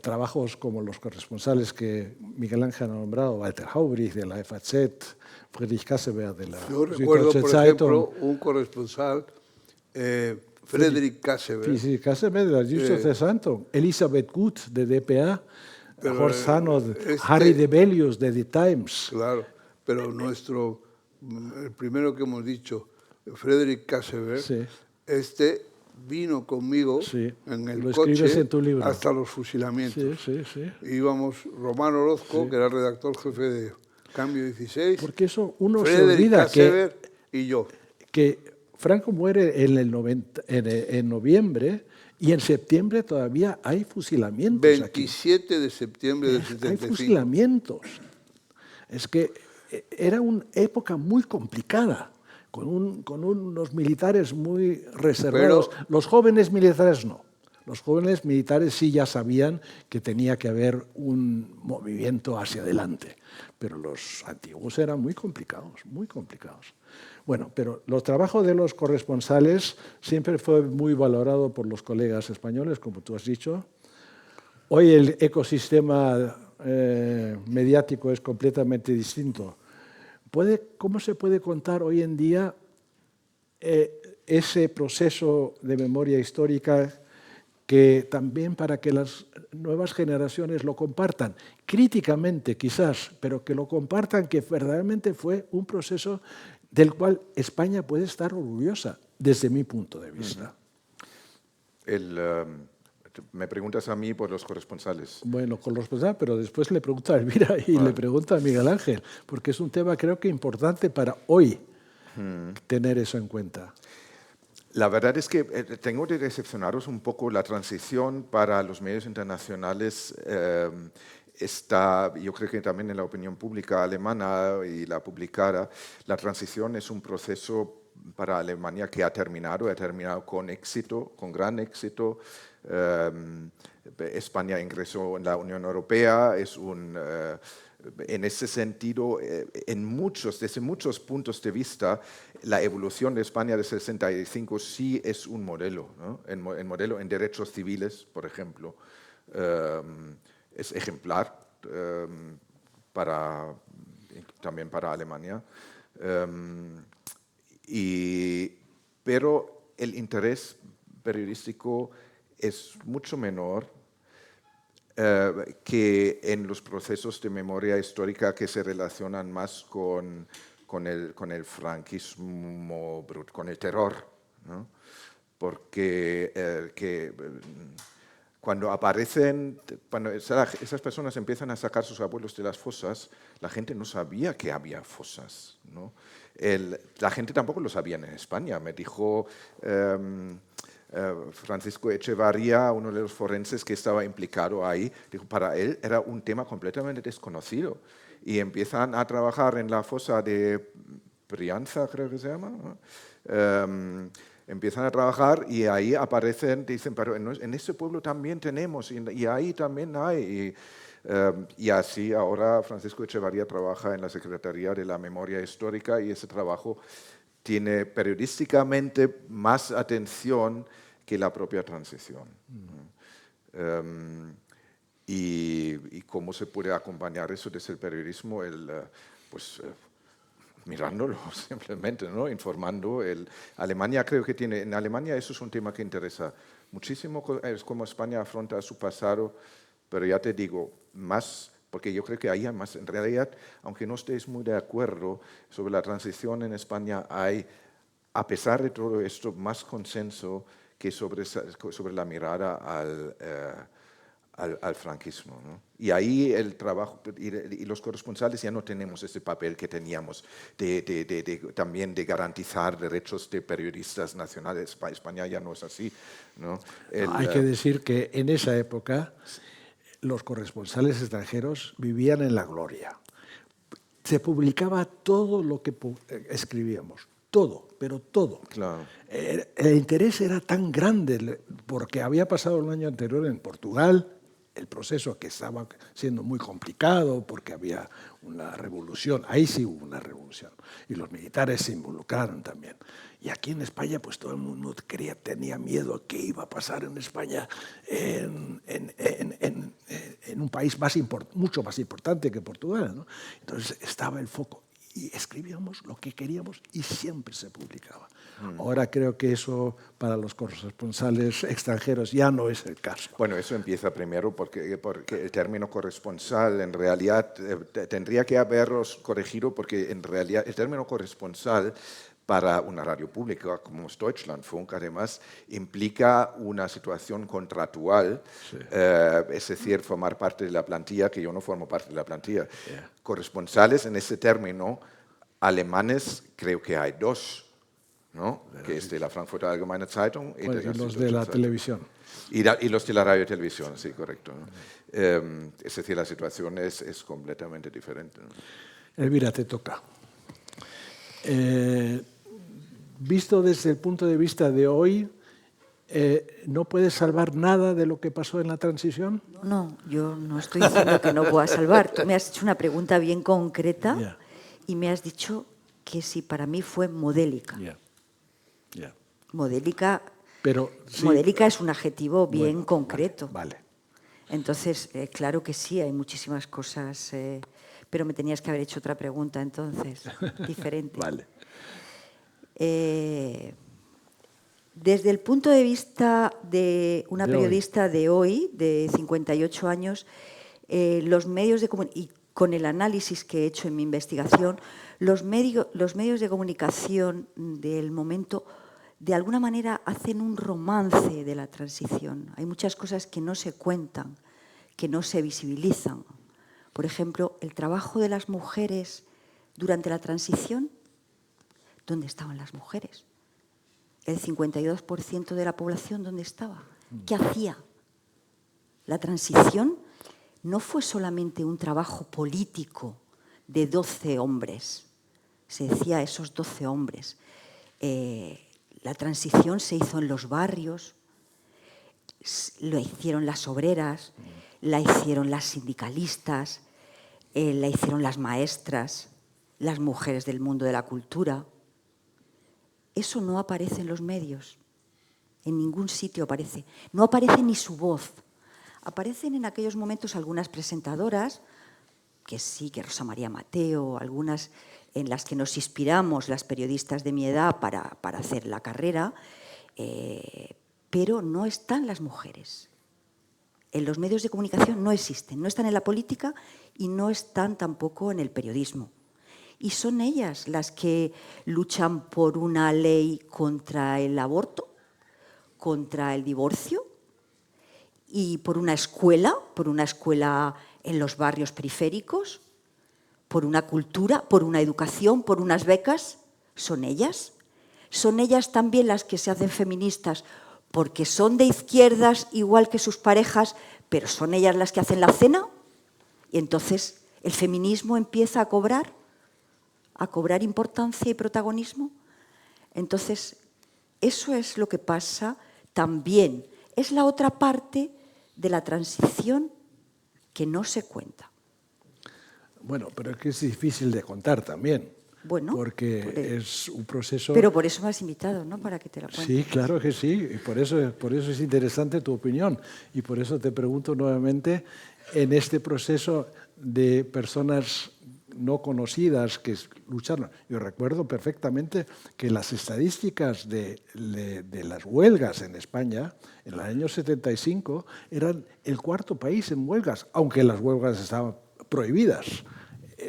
S2: trabajos como los corresponsales que Miguel Ángel ha nombrado, Walter Haubrich de la FAZ, Friedrich Kasseberg de la
S3: Yo recuerdo,
S2: Süddeutsche
S3: por
S2: Zeitung,
S3: ejemplo, un corresponsal, Friedrich Kasseberg.
S2: Friedrich Kasseberg de la Süddeutsche Zeitung, Elisabeth Gut de DPA,
S3: Pero,
S2: Horst Hanold, Harry Debelius de The Times.
S3: Claro, pero el primero que hemos dicho, Friedrich Kasseberg,
S2: Sí.
S3: vino conmigo
S2: Sí,
S3: en el
S2: lo escribes
S3: coche
S2: en tu libro.
S3: hasta los fusilamientos.
S2: Sí.
S3: Íbamos Romano Orozco, que era el redactor jefe de Cambio 16,
S2: Porque eso uno se
S3: Friedrich
S2: olvida
S3: Kasseberg y yo.
S2: que Franco muere en noviembre y en septiembre todavía hay fusilamientos
S3: 27 de septiembre del
S2: aquí. Hay
S3: 75.
S2: fusilamientos. Es que era una época muy complicada, con unos militares muy reservados.
S3: Pero-
S2: Los jóvenes militares no. Los jóvenes militares sí ya sabían que tenía que haber un movimiento hacia adelante, pero los antiguos eran muy complicados, muy complicados. Bueno, pero los trabajos de los corresponsales siempre fue muy valorado por los colegas españoles, como tú has dicho. Hoy el ecosistema mediático es completamente distinto. ¿Cómo se puede contar hoy en día ese proceso de memoria histórica que también para que las nuevas generaciones lo compartan, críticamente quizás, pero que lo compartan, que verdaderamente fue un proceso del cual España puede estar orgullosa, desde mi punto de vista?
S5: Me preguntas a mí por los corresponsales.
S2: Bueno, con los responsables, pero después le pregunto a Elvira y le pregunto a Miguel Ángel, porque es un tema creo que importante para hoy tener eso en cuenta.
S5: La verdad es que tengo que decepcionaros un poco. La transición para los medios internacionales está, yo creo que también en la opinión pública alemana y la publicada, la transición es un proceso para Alemania que ha terminado con éxito, con gran éxito. España ingresó en la Unión Europea, en ese sentido, desde muchos puntos de vista, la evolución de España de 65 sí es un modelo, ¿no? El modelo en derechos civiles, por ejemplo, es ejemplar también para Alemania. Pero el interés periodístico es mucho menor que en los procesos de memoria histórica que se relacionan más con el franquismo bruto, con el terror, ¿no? Porque cuando esas personas empiezan a sacar sus abuelos de las fosas, la gente no sabía que había fosas, ¿no? La gente tampoco lo sabía en España. Me dijo Francisco Echevarría, uno de los forenses que estaba implicado ahí, dijo, para él era un tema completamente desconocido. Y empiezan a trabajar en la fosa de Brianza, creo que se llama, ¿no? Empiezan a trabajar y ahí aparecen, dicen, pero en ese pueblo también tenemos y ahí también hay. Y así ahora Francisco Echevarría trabaja en la Secretaría de la Memoria Histórica y ese trabajo tiene periodísticamente más atención que la propia transición. Y cómo se puede acompañar eso desde el periodismo, mirándolo simplemente, ¿no? Informando. Alemania creo que en Alemania eso es un tema que interesa muchísimo, es cómo España afronta su pasado, pero ya te digo, más, porque yo creo que ahí hay más, en realidad, aunque no estéis muy de acuerdo sobre la transición en España, hay, a pesar de todo esto, más consenso que sobre la mirada al franquismo, ¿no? Y ahí el trabajo, y los corresponsales ya no tenemos ese papel que teníamos también de garantizar derechos de periodistas nacionales. España ya no es así, ¿no?
S2: Hay que decir que en esa época los corresponsales extranjeros vivían en la gloria. Se publicaba todo lo que escribíamos, todo, pero todo.
S5: Claro.
S2: El interés era tan grande porque había pasado el año anterior en Portugal el proceso que estaba siendo muy complicado porque había una revolución, ahí sí hubo una revolución y los militares se involucraron también. Y aquí en España pues todo el mundo tenía miedo a qué iba a pasar en España en un país mucho más importante que Portugal, ¿no? Entonces estaba el foco y escribíamos lo que queríamos y siempre se publicaba. Ahora creo que eso para los corresponsales extranjeros ya no es el caso.
S5: Bueno, eso empieza primero porque el término corresponsal en realidad tendría que haberlos corregido porque en realidad el término corresponsal para una radio pública como es Deutschlandfunk, además, implica una situación contractual, sí. Es decir, formar parte de la plantilla, que yo no formo parte de la plantilla. Yeah. Corresponsales en ese término, alemanes, creo que hay dos, ¿no? Que es de la Frankfurter Allgemeine Zeitung
S2: y los de la televisión.
S5: Y los de la radio y televisión, sí, correcto, ¿no? Es decir, la situación es completamente diferente, ¿no?
S2: Elvira, te toca. Visto desde el punto de vista de hoy, ¿no puedes salvar nada de lo que pasó en la transición?
S4: No, yo no estoy diciendo que no pueda salvar. Tú me has hecho una pregunta bien concreta y me has dicho que si para mí fue modélica. Modélica, pero, sí, modélica es un adjetivo bien concreto.
S2: Vale.
S4: Entonces, claro que sí, hay muchísimas cosas, pero me tenías que haber hecho otra pregunta entonces, diferente.
S2: Vale.
S4: Desde el punto de vista de una periodista de hoy, de 58 años, los medios de comunicación, y con el análisis que he hecho en mi investigación, los medios de comunicación del momento de alguna manera hacen un romance de la transición. Hay muchas cosas que no se cuentan, que no se visibilizan. Por ejemplo, el trabajo de las mujeres durante la transición. ¿Dónde estaban las mujeres? El 52% de la población, ¿dónde estaba? ¿Qué hacía? La transición no fue solamente un trabajo político de 12 hombres. Se decía esos 12 hombres. La transición se hizo en los barrios, lo hicieron las obreras, la hicieron las sindicalistas, la hicieron las maestras, las mujeres del mundo de la cultura. Eso no aparece en los medios, en ningún sitio aparece. No aparece ni su voz. Aparecen en aquellos momentos algunas presentadoras, que sí, que Rosa María Mateo, algunas en las que nos inspiramos las periodistas de mi edad para hacer la carrera, pero no están las mujeres. En los medios de comunicación no existen, no están en la política y no están tampoco en el periodismo. Y son ellas las que luchan por una ley contra el aborto, contra el divorcio y por una escuela en los barrios periféricos, por una cultura, por una educación, por unas becas. Son ellas. Son ellas también las que se hacen feministas porque son de izquierdas igual que sus parejas, pero son ellas las que hacen la cena. Y entonces el feminismo empieza a cobrar importancia y protagonismo. Entonces, eso es lo que pasa también. Es la otra parte de la transición que no se cuenta.
S2: Bueno, pero es que es difícil de contar también.
S4: Bueno,
S2: porque es un proceso...
S4: Pero por eso me has invitado, ¿no? Para que te la cuente.
S2: Sí, claro que sí. Y por eso es interesante tu opinión. Y por eso te pregunto nuevamente, en este proceso de personas no conocidas que lucharon. Yo recuerdo perfectamente que las estadísticas de las huelgas en España en el año 75 eran el cuarto país en huelgas, aunque las huelgas estaban prohibidas.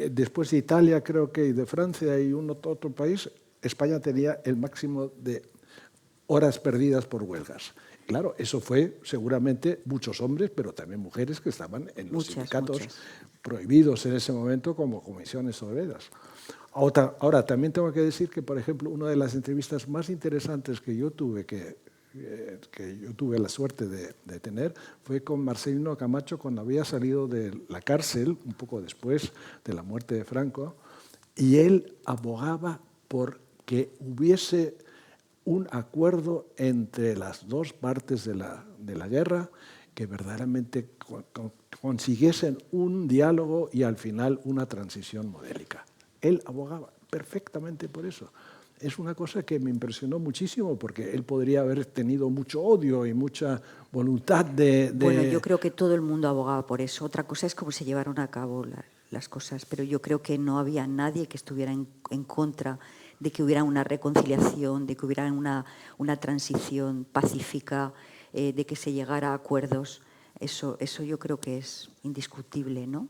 S2: Después de Italia, creo que, y de Francia y otro país, España tenía el máximo de horas perdidas por huelgas. claro, eso fue seguramente muchos hombres, pero también mujeres que estaban en los sindicatos prohibidos en ese momento como comisiones obreras. Ahora, también tengo que decir que, por ejemplo, una de las entrevistas más interesantes que yo tuve, que yo tuve la suerte de tener, fue con Marcelino Camacho cuando había salido de la cárcel, un poco después de la muerte de Franco, y él abogaba por que hubiese un acuerdo entre las dos partes de la guerra, que verdaderamente consiguiesen un diálogo y al final una transición modélica. Él abogaba perfectamente por eso. Es una cosa que me impresionó muchísimo porque él podría haber tenido mucho odio y mucha voluntad de...
S4: Bueno, yo creo que todo el mundo abogaba por eso. Otra cosa es cómo se llevaron a cabo las cosas, pero yo creo que no había nadie que estuviera en contra de que hubiera una reconciliación, de que hubiera una transición pacífica, de que se llegara a acuerdos. Eso yo creo que es indiscutible, ¿no?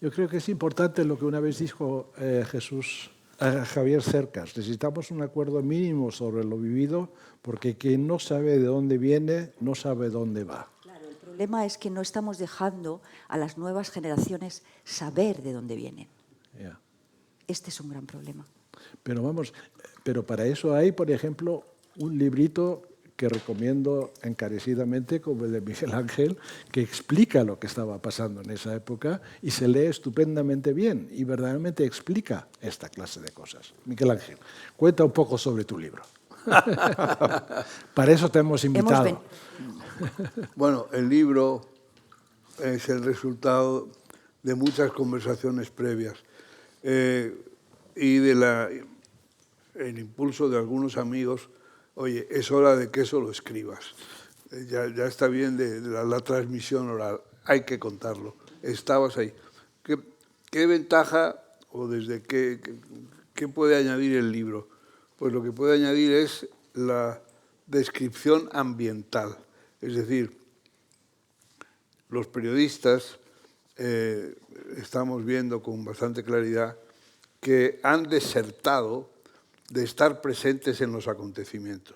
S2: Yo creo que es importante lo que una vez dijo Javier Cercas. Necesitamos un acuerdo mínimo sobre lo vivido porque quien no sabe de dónde viene no sabe dónde va.
S4: Claro, el problema es que no estamos dejando a las nuevas generaciones saber de dónde vienen.
S2: Yeah.
S4: Este es un gran problema.
S2: Pero para eso hay, por ejemplo, un librito que recomiendo encarecidamente, como el de Miguel Ángel, que explica lo que estaba pasando en esa época y se lee estupendamente bien y verdaderamente explica esta clase de cosas. Miguel Ángel, cuenta un poco sobre tu libro. Para eso te hemos invitado.
S3: Bueno, el libro es el resultado de muchas conversaciones previas y de el impulso de algunos amigos. Oye, es hora de que eso lo escribas. Ya está bien de la transmisión oral, hay que contarlo. Estabas ahí. ¿Qué ventaja o desde qué puede añadir el libro? Pues lo que puede añadir es la descripción ambiental. Es decir, los periodistas estamos viendo con bastante claridad que han desertado de estar presentes en los acontecimientos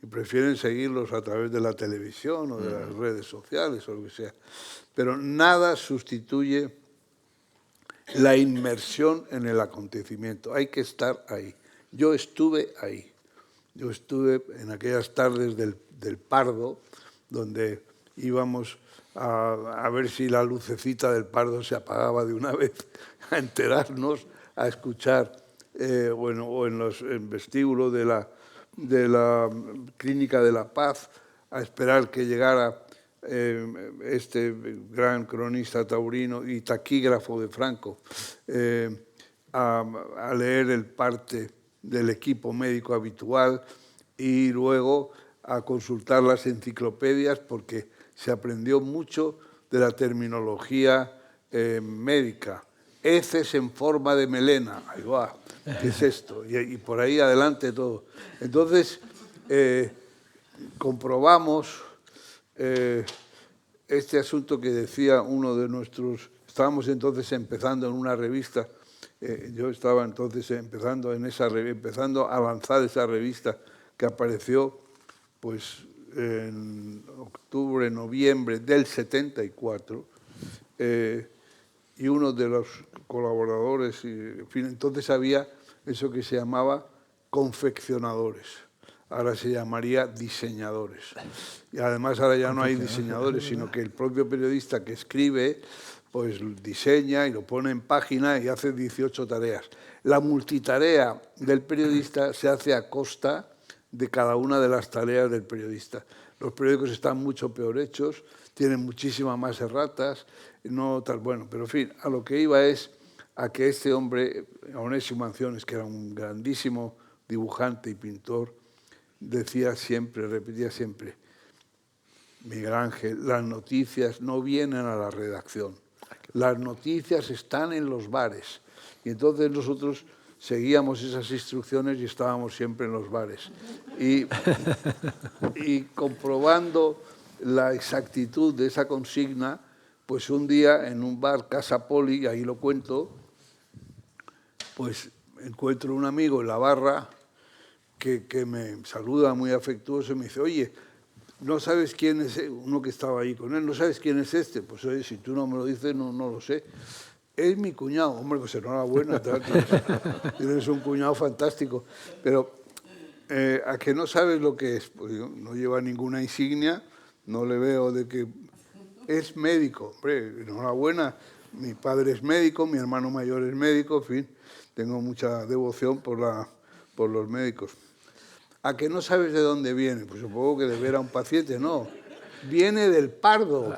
S3: y prefieren seguirlos a través de la televisión o de las redes sociales o lo que sea. Pero nada sustituye la inmersión en el acontecimiento. Hay que estar ahí. Yo estuve ahí. Yo estuve en aquellas tardes del Pardo, donde íbamos a ver si la lucecita del Pardo se apagaba de una vez, a enterarnos, a escuchar, o en los vestíbulos de la Clínica de la Paz, a esperar que llegara este gran cronista taurino y taquígrafo de Franco, a leer el parte del equipo médico habitual y luego a consultar las enciclopedias porque se aprendió mucho de la terminología médica. Heces en forma de melena, ahí va, ¿qué es esto? Y por ahí adelante todo. Entonces, comprobamos este asunto que decía uno de nuestros... Estábamos entonces empezando en una revista, yo estaba entonces empezando a lanzar esa revista que apareció pues, en octubre, noviembre del 74, y uno de los colaboradores, en fin, entonces había eso que se llamaba confeccionadores, ahora se llamaría diseñadores. Y además ahora ya no hay diseñadores, sino que el propio periodista que escribe, pues diseña y lo pone en página y hace 18 tareas. La multitarea del periodista se hace a costa de cada una de las tareas del periodista. Los periódicos están mucho peor hechos, tienen muchísimas más erratas, no tal, bueno, pero en fin, a lo que iba es a que este hombre, Onésimo Manciones, que era un grandísimo dibujante y pintor, decía siempre, repetía siempre, Miguel Ángel, las noticias no vienen a la redacción, las noticias están en los bares. Y entonces nosotros seguíamos esas instrucciones y estábamos siempre en los bares. Y comprobando la exactitud de esa consigna, pues un día en un bar, Casa Poli, ahí lo cuento, pues encuentro un amigo en la barra que me saluda muy afectuoso y me dice, oye, no sabes quién es uno que estaba ahí con él, no sabes quién es este, pues oye, si tú no me lo dices, no lo sé. Es mi cuñado, hombre, pues enhorabuena, tienes un cuñado fantástico, pero a que no sabes lo que es, pues no lleva ninguna insignia, no le veo de que es médico, hombre, enhorabuena, mi padre es médico, mi hermano mayor es médico, en fin, tengo mucha devoción por los médicos. ¿A que no sabes de dónde viene? Pues supongo que de ver a un paciente, no. Viene del Pardo.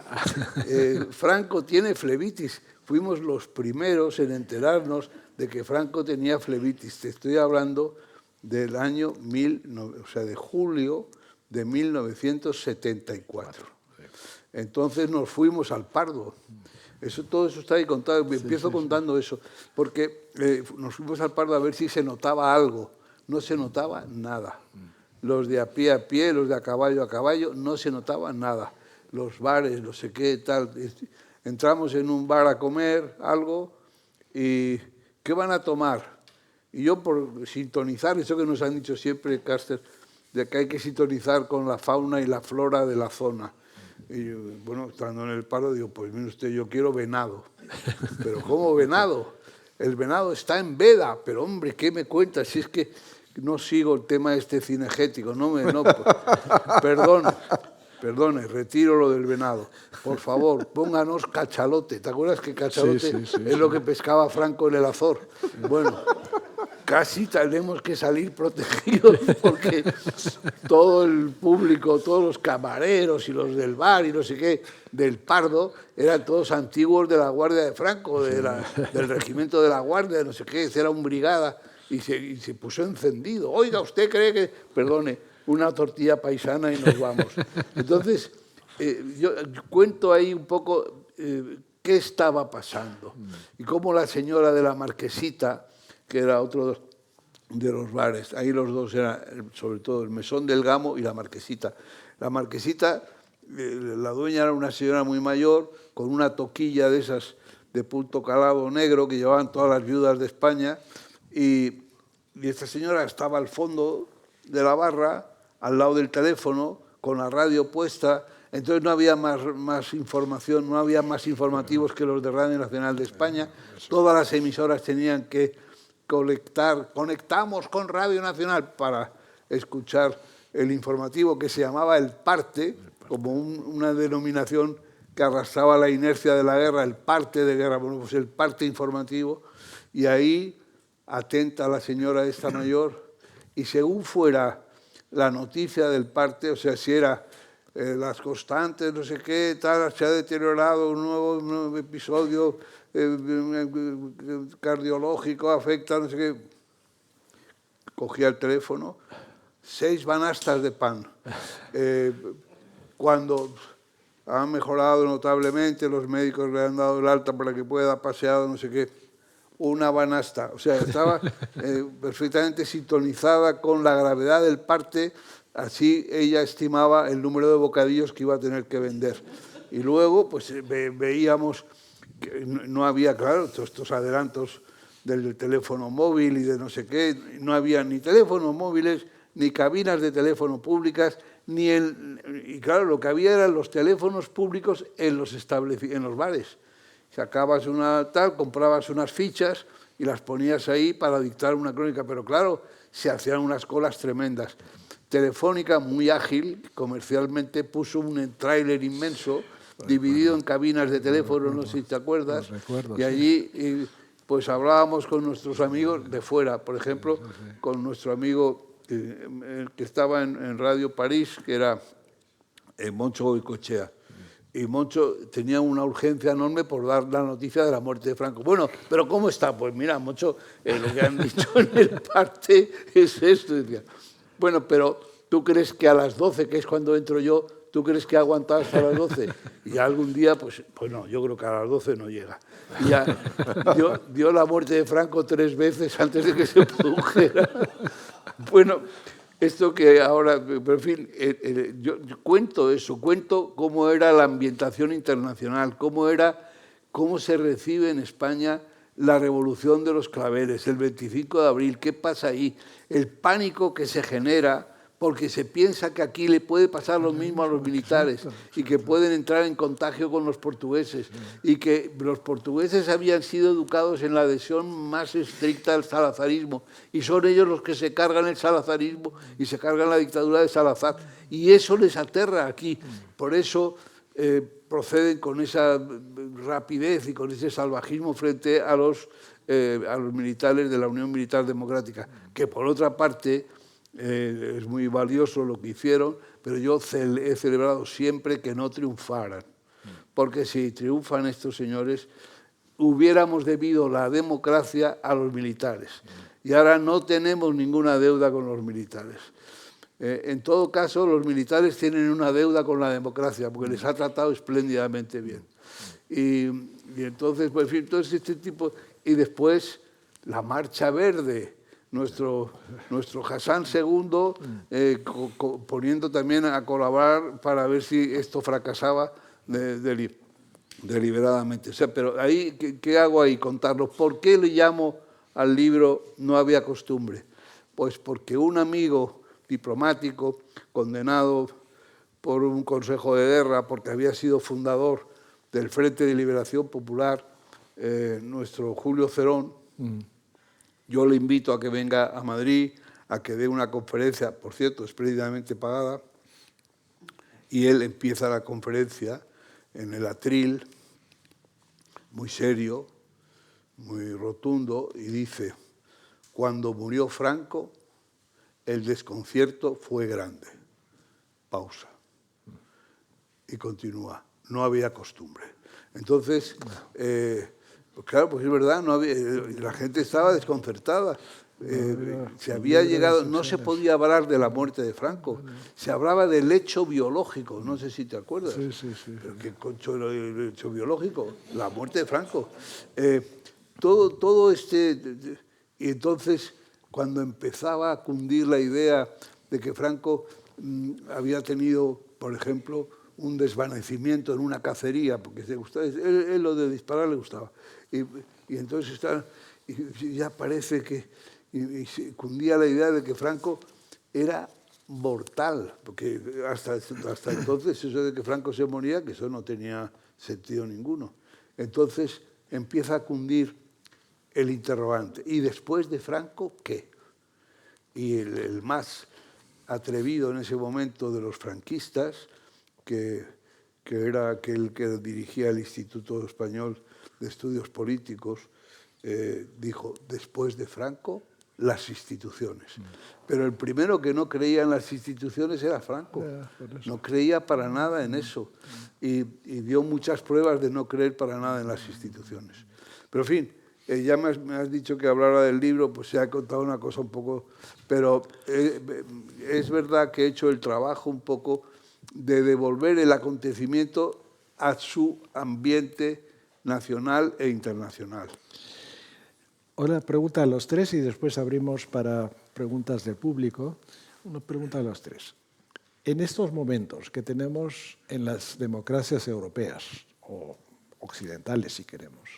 S3: Franco tiene flebitis. Fuimos los primeros en enterarnos de que Franco tenía flebitis. Te estoy hablando del año de julio de 1974. Entonces nos fuimos al Pardo. Todo eso está ahí contado. Empiezo contando eso, porque nos fuimos al Pardo a ver si se notaba algo. No se notaba nada. Los de a pie, los de a caballo, no se notaba nada. Los bares, no sé qué, tal. Entramos en un bar a comer algo y ¿qué van a tomar? Y yo por sintonizar, eso que nos han dicho siempre, Caster, de que hay que sintonizar con la fauna y la flora de la zona. Y yo, bueno, estando en el Pardo, digo, pues mire usted, yo quiero venado. ¿Pero cómo venado? El venado está en veda, pero hombre, ¿qué me cuentas? Si es que no sigo el tema cinegético, perdone, retiro lo del venado. Por favor, pónganos cachalote. ¿Te acuerdas que cachalote es lo que pescaba Franco en el Azor? Bueno, casi tenemos que salir protegidos porque todo el público, todos los camareros y los del bar y no sé qué, del Pardo, eran todos antiguos de la Guardia de Franco, del regimiento de la Guardia, no sé qué, era un brigada y se puso encendido. Oiga, ¿usted cree que...? Perdone, una tortilla paisana y nos vamos. Entonces, yo cuento ahí un poco qué estaba pasando y cómo la señora de la Marquesita, que era otro de los bares, ahí los dos eran, sobre todo, el Mesón del Gamo y la Marquesita. La Marquesita, la dueña era una señora muy mayor, con una toquilla de esas de punto calado negro que llevaban todas las viudas de España, y esta señora estaba al fondo de la barra, al lado del teléfono, con la radio puesta. Entonces no había más información, no había más informativos que los de Radio Nacional de España. Todas las emisoras tenían que conectamos con Radio Nacional para escuchar el informativo que se llamaba El Parte, como una denominación que arrastraba la inercia de la guerra, el parte de guerra, bueno, pues el parte informativo, y ahí atenta la señora esta mayor, y según fuera la noticia del parte, o sea, si era las constantes, no sé qué, tal, se ha deteriorado un nuevo episodio cardiológico, afecta, no sé qué, cogía el teléfono, 6 banastas de pan. Cuando ha mejorado notablemente, los médicos le han dado el alta para que pueda pasear, no sé qué, una banasta. O sea, estaba perfectamente sintonizada con la gravedad del parte, así ella estimaba el número de bocadillos que iba a tener que vender. Y luego, pues veíamos que no había, claro, todos estos adelantos del teléfono móvil y de no sé qué, no había ni teléfonos móviles, ni cabinas de teléfono públicas, y claro, lo que había eran los teléfonos públicos en los bares. Sacabas una tal, comprabas unas fichas y las ponías ahí para dictar una crónica, pero claro, se hacían unas colas tremendas. Telefónica, muy ágil, comercialmente puso un tráiler inmenso, dividido en cabinas de teléfono, no sé si te acuerdas, y allí pues hablábamos con nuestros amigos de fuera, por ejemplo, con nuestro amigo que estaba en Radio París, que era Moncho Goicoechea. Y Moncho tenía una urgencia enorme por dar la noticia de la muerte de Franco. Bueno, ¿pero cómo está? Pues mira, Moncho, lo que han dicho en el parte es esto. Decía, bueno, pero ¿tú crees que a las 12, que es cuando entro yo, tú crees que ha aguantado hasta las 12? Y algún día, pues no, yo creo que a las 12 no llega. Y ya dio la muerte de Franco 3 veces antes de que se produjera. Bueno, esto que ahora, pero en fin, yo cuento eso, cuento cómo era la ambientación internacional, cómo se recibe en España la revolución de los claveles, el 25 de abril, qué pasa ahí, el pánico que se genera porque se piensa que aquí le puede pasar lo mismo a los militares y que pueden entrar en contagio con los portugueses y que los portugueses habían sido educados en la adhesión más estricta al salazarismo y son ellos los que se cargan el salazarismo y se cargan la dictadura de Salazar y eso les aterra aquí. Por eso proceden con esa rapidez y con ese salvajismo frente a los militares de la Unión Militar Democrática, que por otra parte es muy valioso lo que hicieron, pero yo he celebrado siempre que no triunfaran, porque si triunfan estos señores, hubiéramos debido la democracia a los militares, y ahora no tenemos ninguna deuda con los militares. En todo caso, los militares tienen una deuda con la democracia, porque les ha tratado espléndidamente bien. Y entonces, pues, en fin, todo este tipo... Y después, la Marcha Verde, nuestro Hassan II poniendo también a colaborar para ver si esto fracasaba deliberadamente. O sea, pero ahí, ¿qué hago ahí? Contarlo. ¿Por qué le llamo al libro No había costumbre? Pues porque un amigo diplomático condenado por un consejo de guerra, porque había sido fundador del Frente de Liberación Popular, nuestro Julio Cerón, yo le invito a que venga a Madrid, a que dé una conferencia, por cierto, espléndidamente pagada, y él empieza la conferencia en el atril, muy serio, muy rotundo, y dice: cuando murió Franco, el desconcierto fue grande. Pausa. Y continúa: no había costumbre. Entonces, pues claro, pues es verdad, no había, la gente estaba desconcertada. Se había llegado, no se podía hablar de la muerte de Franco, se hablaba del hecho biológico, no sé si te acuerdas.
S2: Sí.
S3: Pero ¿qué concho el hecho biológico? La muerte de Franco. Todo y entonces, cuando empezaba a cundir la idea de que Franco había tenido, por ejemplo, un desvanecimiento en una cacería, porque le gustaba, él lo de disparar le gustaba. Y entonces ya parece que se cundía la idea de que Franco era mortal, porque hasta entonces eso de que Franco se moría, que eso no tenía sentido ninguno. Entonces empieza a cundir el interrogante. ¿Y después de Franco qué? Y el más atrevido en ese momento de los franquistas, que era aquel que dirigía el Instituto Español de Estudios Políticos, dijo: después de Franco, las instituciones. Pero el primero que no creía en las instituciones era Franco. No creía para nada en eso. Y dio muchas pruebas de no creer para nada en las instituciones. Pero en fin, ya me has dicho que hablara del libro, pues se ha contado una cosa un poco... Pero es verdad que he hecho el trabajo un poco de devolver el acontecimiento a su ambiente nacional e internacional.
S2: Una pregunta a los tres y después abrimos para preguntas del público. Una pregunta a los tres. En estos momentos que tenemos en las democracias europeas, o occidentales si queremos,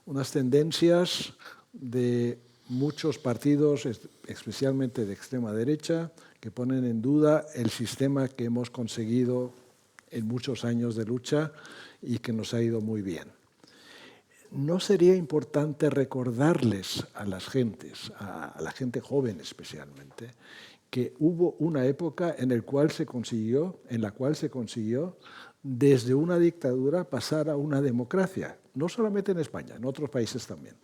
S2: unas tendencias de muchos partidos, especialmente de extrema derecha, que ponen en duda el sistema que hemos conseguido en muchos años de lucha y que nos ha ido muy bien. ¿No sería importante recordarles a las gentes, a la gente joven especialmente, que hubo una época en la cual se consiguió desde una dictadura pasar a una democracia? No solamente en España, en otros países también.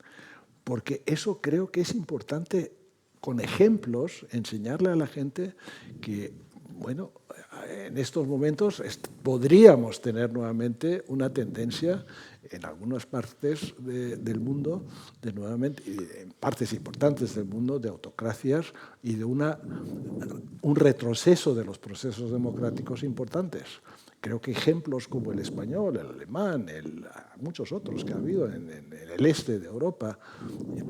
S2: Porque eso creo que es importante, con ejemplos, enseñarle a la gente que, bueno, en estos momentos podríamos tener nuevamente una tendencia en algunas partes del mundo, en partes importantes del mundo, de autocracias y de un retroceso de los procesos democráticos importantes. Creo que ejemplos como el español, el alemán, muchos otros que ha habido en el este de Europa,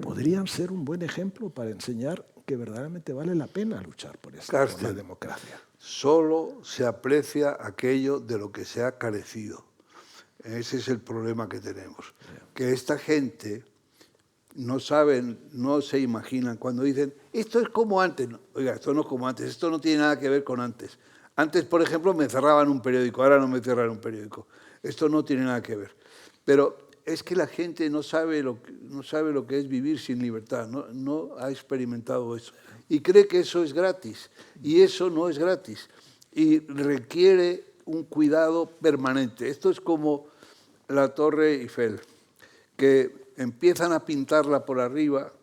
S2: podrían ser un buen ejemplo para enseñar que verdaderamente vale la pena luchar por la democracia.
S3: Solo se aprecia aquello de lo que se ha carecido. Ese es el problema que tenemos. Que esta gente no saben, no se imaginan. Cuando dicen, esto es como antes. No, oiga, esto no es como antes, esto no tiene nada que ver con antes. Antes, por ejemplo, me cerraban un periódico, ahora no me cierran un periódico. Esto no tiene nada que ver. Pero es que la gente no sabe lo que es vivir sin libertad, no ha experimentado eso. Y cree que eso es gratis. Y eso no es gratis. Y requiere un cuidado permanente. Esto es como la Torre Eiffel, que empiezan a pintarla por arriba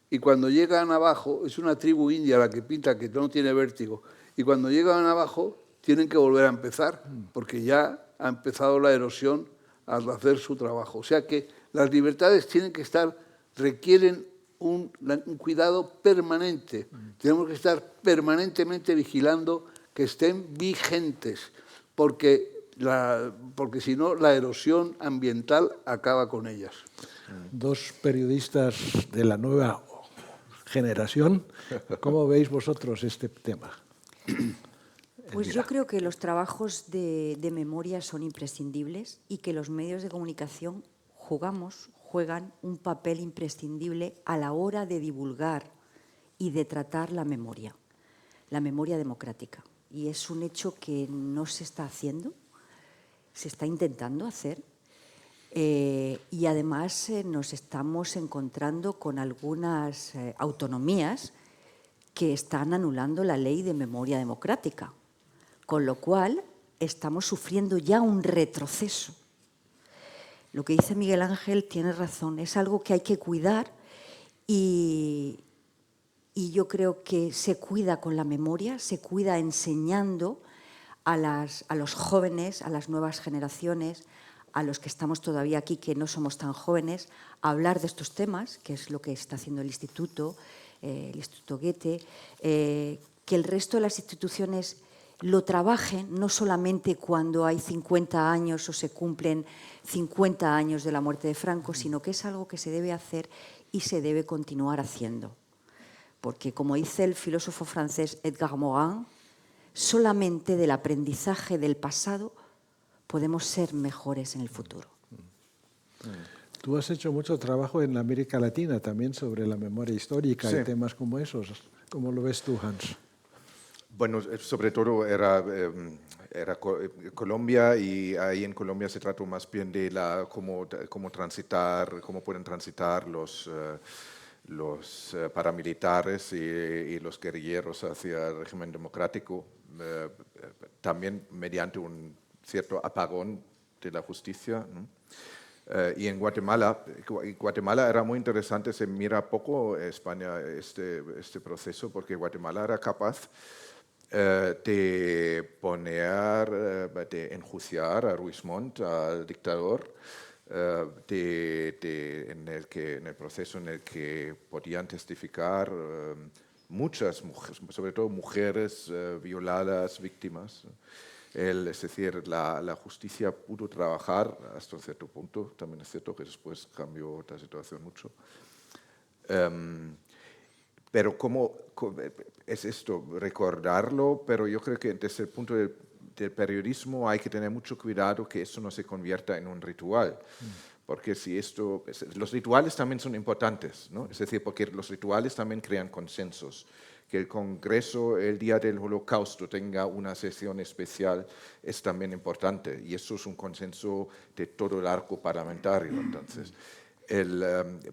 S3: y cuando llegan abajo, es una tribu india la que pinta, que no tiene vértigo, y cuando llegan abajo tienen que volver a empezar, porque ya ha empezado la erosión al hacer su trabajo. O sea que las libertades requieren un cuidado permanente. Tenemos que estar permanentemente vigilando que estén vigentes, porque si no, la erosión ambiental acaba con ellas.
S2: Dos periodistas de la nueva generación, ¿cómo veis vosotros este tema?
S4: Pues
S2: Elvira.
S4: yo creo que los trabajos de memoria son imprescindibles y que los medios de comunicación juegan un papel imprescindible a la hora de divulgar y de tratar la memoria democrática. Y es un hecho que no se está haciendo, se está intentando hacer. Y además nos estamos encontrando con algunas autonomías que están anulando la ley de memoria democrática, con lo cual estamos sufriendo ya un retroceso. Lo que dice Miguel Ángel tiene razón, es algo que hay que cuidar y yo creo que se cuida con la memoria, se cuida enseñando a los jóvenes, a las nuevas generaciones, a los que estamos todavía aquí, que no somos tan jóvenes, a hablar de estos temas, que es lo que está haciendo el Instituto Goethe, que el resto de las instituciones lo trabajen, no solamente cuando hay 50 años o se cumplen 50 años de la muerte de Franco, sino que es algo que se debe hacer y se debe continuar haciendo. Porque, como dice el filósofo francés Edgar Morin, solamente del aprendizaje del pasado podemos ser mejores en el futuro.
S2: Tú has hecho mucho trabajo en América Latina también sobre la memoria histórica
S5: Sí.
S2: y temas como esos. ¿Cómo lo ves tú, Hans?
S5: Bueno, sobre todo era Colombia, y ahí en Colombia se trató más bien de cómo pueden transitar los paramilitares y los guerrilleros hacia el régimen democrático, también mediante un cierto apagón de la justicia, ¿no? Y en Guatemala era muy interesante, se mira poco España este proceso, porque Guatemala era capaz de enjuiciar a Ruiz Montt, al dictador, en el proceso en el que podían testificar muchas mujeres, sobre todo mujeres violadas, víctimas. Es decir, la justicia pudo trabajar hasta un cierto punto. También es cierto que después cambió la situación mucho. Pero ¿cómo es esto? Recordarlo, pero yo creo que desde el punto del periodismo hay que tener mucho cuidado que esto no se convierta en un ritual. Porque los rituales también son importantes, ¿no? Es decir, porque los rituales también crean consensos. Que el Congreso, el día del Holocausto, tenga una sesión especial es también importante. Y eso es un consenso de todo el arco parlamentario. Entonces,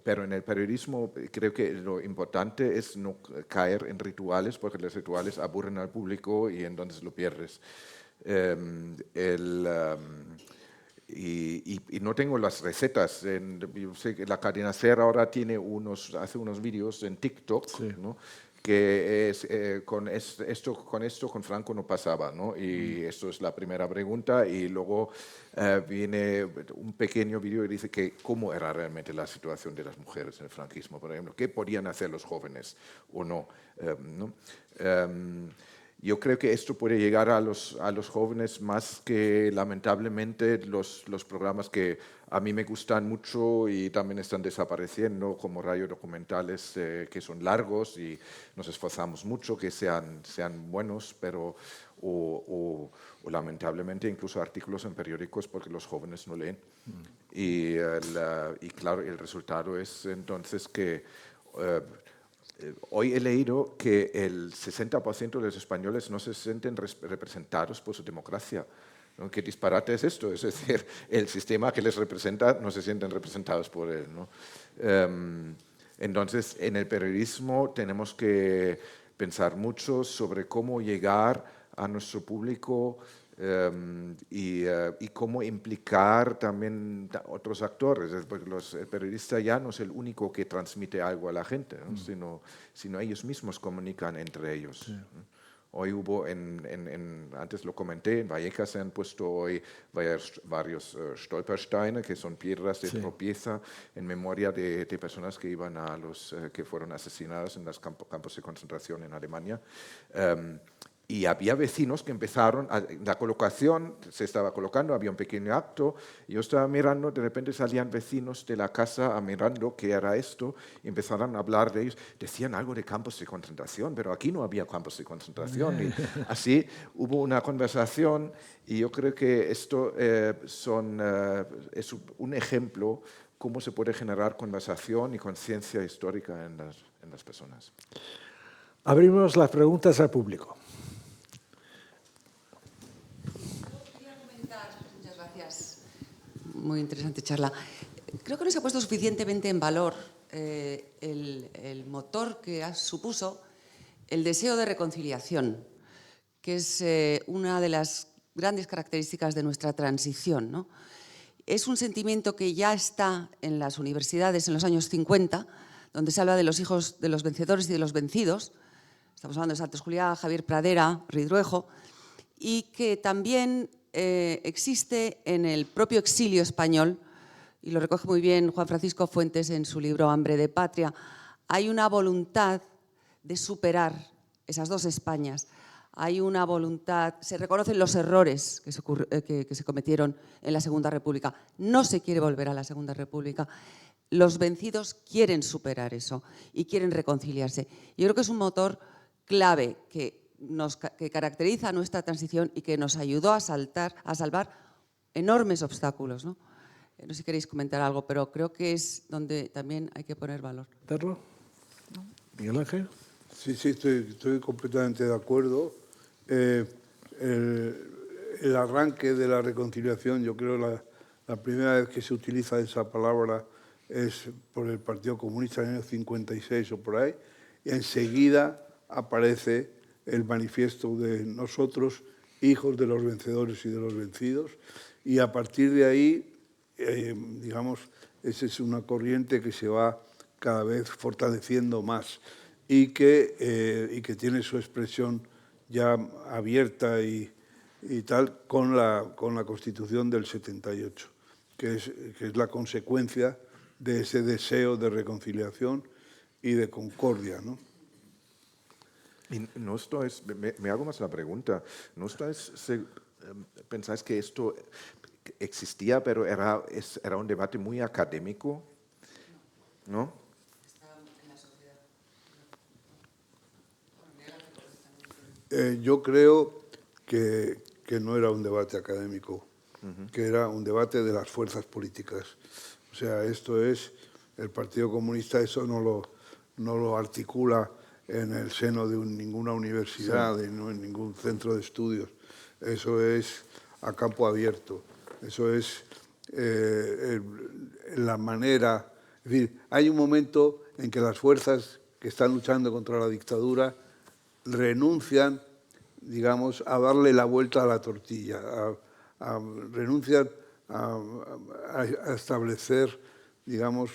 S5: pero en el periodismo creo que lo importante es no caer en rituales, porque los rituales aburren al público y entonces lo pierdes. Y no tengo las recetas. Yo sé que la cadena SER ahora hace unos vídeos en TikTok, sí, ¿no? Que es, con Franco no pasaba, ¿no? Y esto es la primera pregunta, y luego viene un pequeño vídeo y dice que cómo era realmente la situación de las mujeres en el franquismo, por ejemplo, qué podían hacer los jóvenes o no, ¿no? Yo creo que esto puede llegar a los jóvenes más que, lamentablemente, los programas que a mí me gustan mucho y también están desapareciendo, como radiodocumentales que son largos y nos esforzamos mucho que sean buenos, pero o lamentablemente incluso artículos en periódicos porque los jóvenes no leen. Y claro, el resultado es entonces que hoy he leído que el 60% de los españoles no se sienten representados por su democracia. ¿No? ¿Qué disparate es esto? Es decir, el sistema que les representa no se sienten representados por él, ¿no? Entonces, en el periodismo tenemos que pensar mucho sobre cómo llegar a nuestro público y cómo implicar también otros actores, porque el periodista ya no es el único que transmite algo a la gente, ¿no? sino ellos mismos comunican entre ellos. Sí. Hoy hubo, antes lo comenté, en Vallecas se han puesto hoy varios Stolpersteine, que son piedras de tropiezo en memoria de personas que iban que fueron asesinadas en los campos de concentración en Alemania. Y había vecinos que empezaron, la colocación se estaba colocando, había un pequeño acto, y yo estaba mirando, de repente salían vecinos de la casa mirando qué era esto, y empezaron a hablar de ellos, decían algo de campos de concentración, pero aquí no había campos de concentración, y así hubo una conversación, y yo creo que esto es un ejemplo cómo se puede generar conversación y conciencia histórica en las personas.
S2: Abrimos las preguntas al público.
S6: Muy interesante charla. Creo que no se ha puesto suficientemente en valor el motor que supuso el deseo de reconciliación, que es una de las grandes características de nuestra transición, ¿no? Es un sentimiento que ya está en las universidades en los años 50, donde se habla de los hijos de los vencedores y de los vencidos. Estamos hablando de Santos Juliá, Javier Pradera, Ridruejo, y que también existe en el propio exilio español, y lo recoge muy bien Juan Francisco Fuentes en su libro Hambre de Patria. Hay una voluntad de superar esas dos Españas. Hay una voluntad, se reconocen los errores que se cometieron en la Segunda República. No se quiere volver a la Segunda República. Los vencidos quieren superar eso y quieren reconciliarse. Yo creo que es un motor clave que caracteriza nuestra transición y que nos ayudó a salvar enormes obstáculos, ¿no? No sé si queréis comentar algo, pero creo que es donde también hay que poner valor.
S2: ¿Terro? ¿Miguel Ángel?
S3: Sí, estoy completamente de acuerdo. El arranque de la reconciliación, yo creo la primera vez que se utiliza esa palabra es por el Partido Comunista en el año 56 o por ahí, y enseguida aparece el manifiesto de nosotros, hijos de los vencedores y de los vencidos, y a partir de ahí, digamos, esa es una corriente que se va cada vez fortaleciendo más y que tiene su expresión ya abierta y tal con la Constitución del 78, que es la consecuencia de ese deseo de reconciliación y de concordia, ¿no?
S5: Y no esto es, me hago más la pregunta, ¿no esto es, pensáis que esto existía, pero era un debate muy académico? ¿No?
S3: Yo creo que no era un debate académico, que era un debate de las fuerzas políticas. O sea, esto es, el Partido Comunista eso no lo articula en el seno de ninguna universidad, sí, no en ningún centro de estudios. Eso es a campo abierto. Eso es la manera... Es decir, hay un momento en que las fuerzas que están luchando contra la dictadura renuncian, digamos, a darle la vuelta a la tortilla, renuncian a establecer, digamos,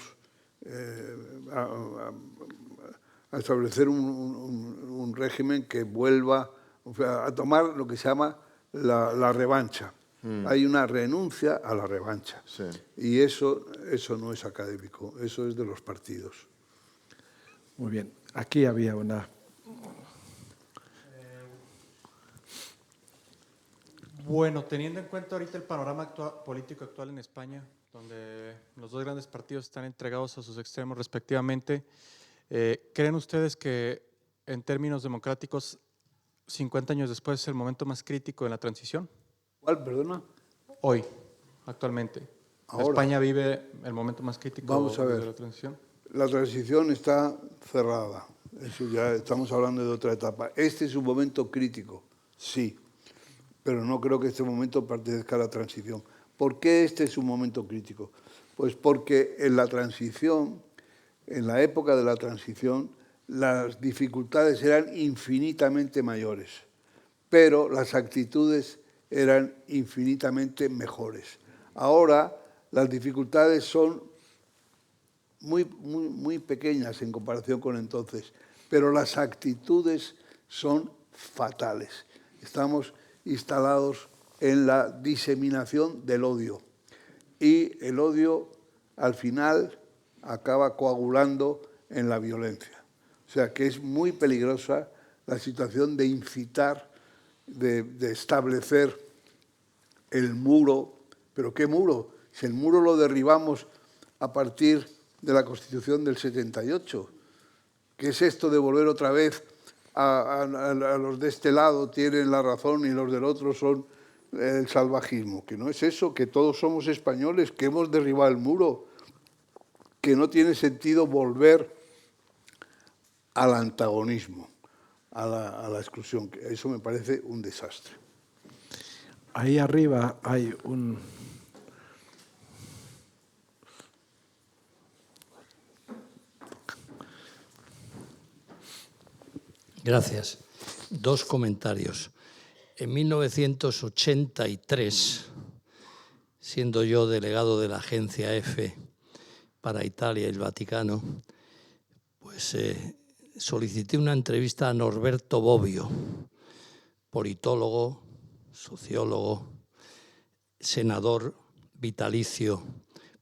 S3: a establecer un régimen que vuelva a tomar lo que se llama la revancha. Hay una renuncia a la revancha. Sí. Y eso no es académico, eso es de los partidos.
S2: Muy bien. Aquí había una...
S7: Bueno, teniendo en cuenta ahorita el panorama político actual en España, donde los dos grandes partidos están entregados a sus extremos respectivamente, ¿creen ustedes que en términos democráticos 50 años después es el momento más crítico de la transición?
S3: ¿Cuál, perdona?
S7: Hoy, actualmente.
S3: Ahora.
S7: ¿España vive el momento más crítico
S3: Vamos a ver.
S7: de la transición?
S3: La transición está cerrada. Eso ya estamos hablando de otra etapa. Este es un momento crítico, sí, pero no creo que este momento pertenezca a la transición. ¿Por qué este es un momento crítico? Pues porque en la transición, en la época de la transición, las dificultades eran infinitamente mayores, pero las actitudes eran infinitamente mejores. Ahora las dificultades son muy pequeñas en comparación con entonces, pero las actitudes son fatales. Estamos instalados en la diseminación del odio y el odio al final acaba coagulando en la violencia. O sea que es muy peligrosa la situación de incitar, de establecer el muro. ¿Pero qué muro? Si el muro lo derribamos a partir de la Constitución del 78. ¿Qué es esto de volver otra vez a los de este lado tienen la razón y los del otro son el salvajismo? Que no es eso, que todos somos españoles, que hemos derribado el muro, que no tiene sentido volver al antagonismo, a la exclusión. Eso me parece un desastre.
S2: Ahí arriba hay un...
S8: Gracias. Dos comentarios. En 1983, siendo yo delegado de la agencia EFE para Italia y el Vaticano, pues solicité una entrevista a Norberto Bobbio, politólogo, sociólogo, senador vitalicio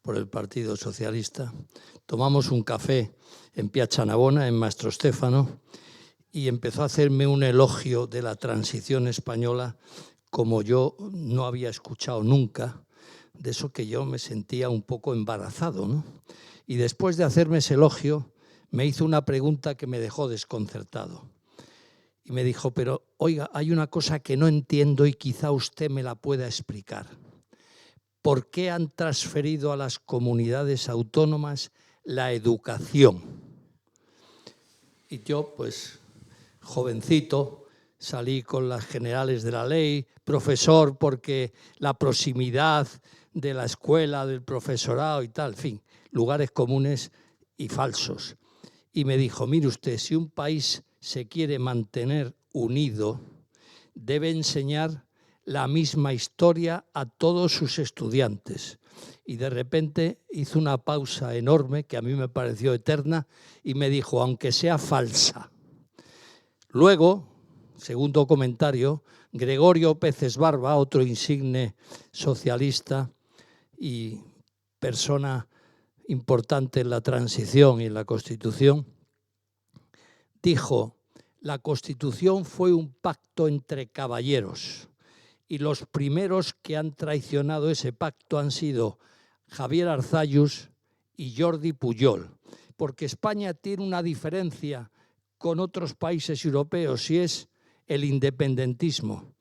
S8: por el Partido Socialista. Tomamos un café en Piazza Navona, en Mastro Stefano, y empezó a hacerme un elogio de la transición española como yo no había escuchado nunca, de eso que yo me sentía un poco embarazado, ¿no? Y después de hacerme ese elogio, me hizo una pregunta que me dejó desconcertado. Y me dijo, pero oiga, hay una cosa que no entiendo y quizá usted me la pueda explicar. ¿Por qué han transferido a las comunidades autónomas la educación? Y yo, pues, jovencito, salí con las generales de la ley, profesor porque la proximidad de la escuela, del profesorado y tal, en fin, lugares comunes y falsos. Y me dijo, mire usted, si un país se quiere mantener unido, debe enseñar la misma historia a todos sus estudiantes. Y de repente hizo una pausa enorme, que a mí me pareció eterna, y me dijo, aunque sea falsa. Luego, segundo comentario, Gregorio Peces Barba, otro insigne socialista y persona importante en la transición y en la Constitución, dijo, la Constitución fue un pacto entre caballeros y los primeros que han traicionado ese pacto han sido Javier Arzallus y Jordi Pujol, porque España tiene una diferencia con otros países europeos y es el independentismo.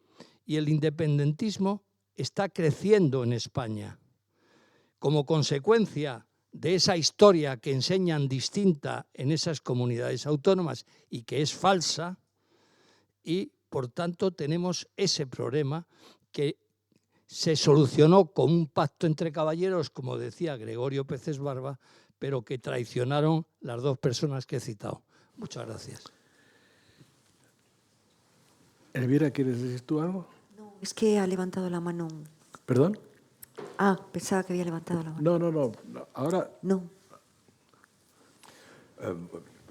S8: Y el independentismo está creciendo en España. Como consecuencia de esa historia que enseñan distinta en esas comunidades autónomas y que es falsa, y por tanto tenemos ese problema que se solucionó con un pacto entre caballeros, como decía Gregorio Peces Barba, pero que traicionaron las dos personas que he citado. Muchas gracias.
S2: Elvira, ¿quieres decir tú algo?
S4: No, es que ha levantado la mano.
S2: ¿Perdón?
S4: Ah, pensaba que había levantado la mano.
S2: No. Ahora...
S4: No.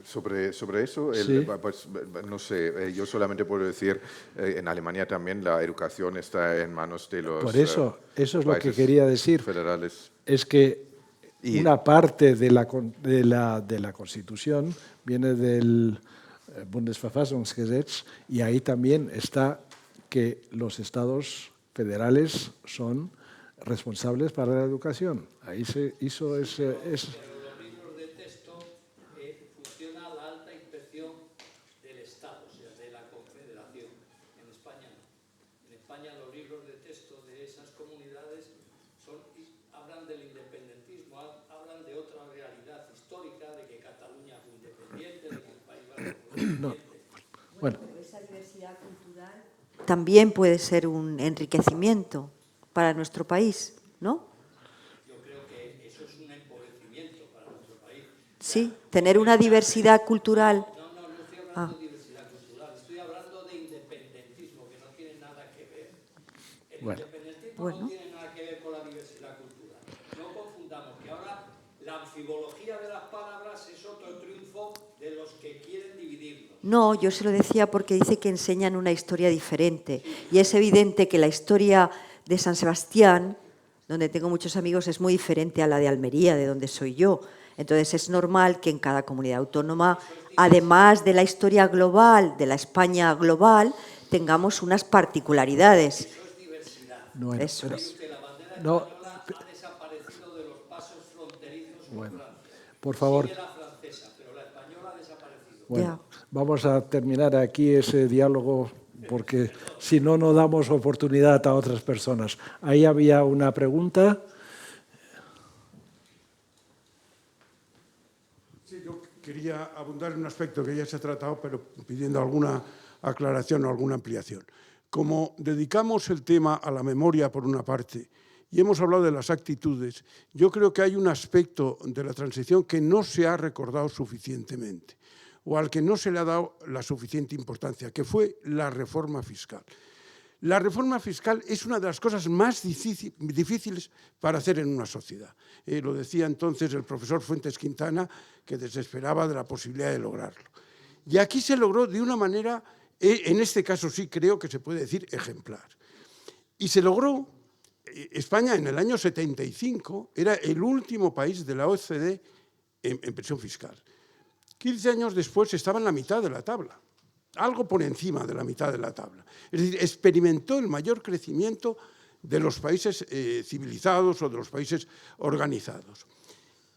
S5: Sobre eso,
S2: Sí.
S5: pues, no sé, yo solamente puedo decir, en Alemania también la educación está en manos de los
S2: Por eso es lo que
S5: países
S2: quería decir.
S5: federales.
S2: Es que
S5: Y-
S2: una parte de la Constitución viene del Bundesverfassungsgesetz y ahí también está que los estados federales son responsables para la educación. Ahí se hizo ese...
S8: Los libros de texto funciona la alta inspección del Estado, o sea, de la Confederación. En España no. En España los libros de texto de esas comunidades hablan del independentismo, hablan de otra realidad histórica, de que Cataluña fue independiente, de que el País Vasco fue independiente.
S2: Bueno.
S4: Esa diversidad cultural también puede ser un enriquecimiento para nuestro país, ¿no?
S8: Yo creo que eso es un empobrecimiento para nuestro país.
S4: Sí, tener una diversidad cultural.
S8: No estoy hablando de diversidad cultural, estoy hablando de independentismo, que no tiene nada que ver. El independentismo no tiene nada que ver con la diversidad cultural. No confundamos que ahora la anfibología de las palabras es otro triunfo de los que quieren dividirnos.
S4: No, yo se lo decía porque dice que enseñan una historia diferente. Y es evidente que la historia de San Sebastián, donde tengo muchos amigos, es muy diferente a la de Almería, de donde soy yo. Entonces es normal que en cada comunidad autónoma, además de la historia global, de la España global, tengamos unas particularidades.
S8: Eso es diversidad.
S2: No,
S4: Eso
S2: pero,
S8: Que la bandera
S2: no,
S8: española ha desaparecido de los pasos fronterizos con Francia.
S2: por favor.
S8: Sigue la francesa, pero la española ha desaparecido.
S2: Bueno, vamos a terminar aquí ese diálogo porque si no, no damos oportunidad a otras personas. Ahí había una pregunta.
S9: Sí, yo quería abundar en un aspecto que ya se ha tratado, pero pidiendo alguna aclaración o alguna ampliación. Como dedicamos el tema a la memoria por una parte y hemos hablado de las actitudes, yo creo que hay un aspecto de la transición que no se ha recordado suficientemente o al que no se le ha dado la suficiente importancia, que fue la reforma fiscal. La reforma fiscal es una de las cosas más difíciles para hacer en una sociedad. Lo decía entonces el profesor Fuentes Quintana, que desesperaba de la posibilidad de lograrlo. Y aquí se logró de una manera, en este caso sí creo que se puede decir ejemplar. Y se logró, España en el año 75 era el último país de la OCDE en presión fiscal. 15 años después estaba en la mitad de la tabla, algo por encima de la mitad de la tabla. Es decir, experimentó el mayor crecimiento de los países civilizados o de los países organizados.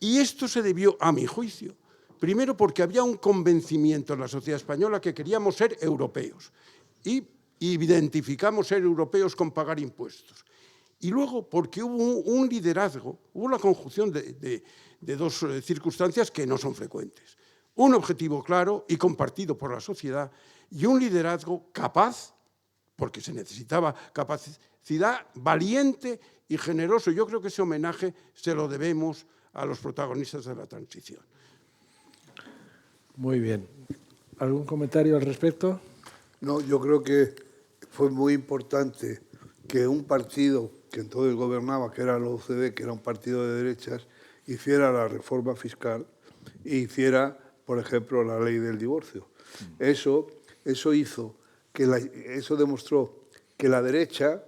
S9: Y esto se debió, a mi juicio, primero porque había un convencimiento en la sociedad española que queríamos ser europeos y identificamos ser europeos con pagar impuestos. Y luego porque hubo un liderazgo, hubo la conjunción de dos circunstancias que no son frecuentes. Un objetivo claro y compartido por la sociedad y un liderazgo capaz, porque se necesitaba capacidad, valiente y generoso. Yo creo que ese homenaje se lo debemos a los protagonistas de la transición.
S2: Muy bien. ¿Algún comentario al respecto?
S3: No, yo creo que fue muy importante que un partido que entonces gobernaba, que era la OCDE, que era un partido de derechas, hiciera la reforma fiscal e hiciera, por ejemplo, la ley del divorcio. Eso hizo eso demostró que la derecha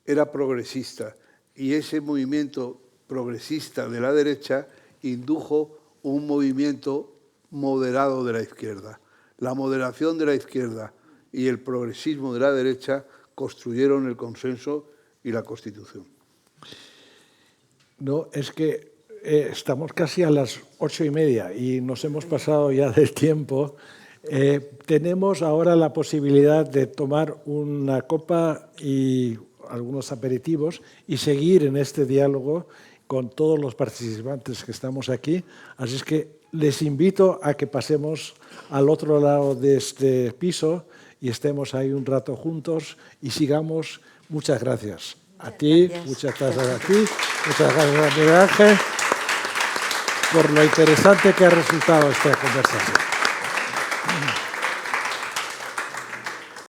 S3: era progresista y ese movimiento progresista de la derecha indujo un movimiento moderado de la izquierda. La moderación de la izquierda y el progresismo de la derecha construyeron el consenso y la Constitución.
S2: No, es que estamos casi a las 8:30 y nos hemos pasado ya del tiempo. Tenemos ahora la posibilidad de tomar una copa y algunos aperitivos y seguir en este diálogo con todos los participantes que estamos aquí. Así es que les invito a que pasemos al otro lado de este piso y estemos ahí un rato juntos y sigamos. Muchas gracias a ti, muchas gracias a ti, muchas gracias a Miguel Ángel por lo interesante que ha resultado esta conversación.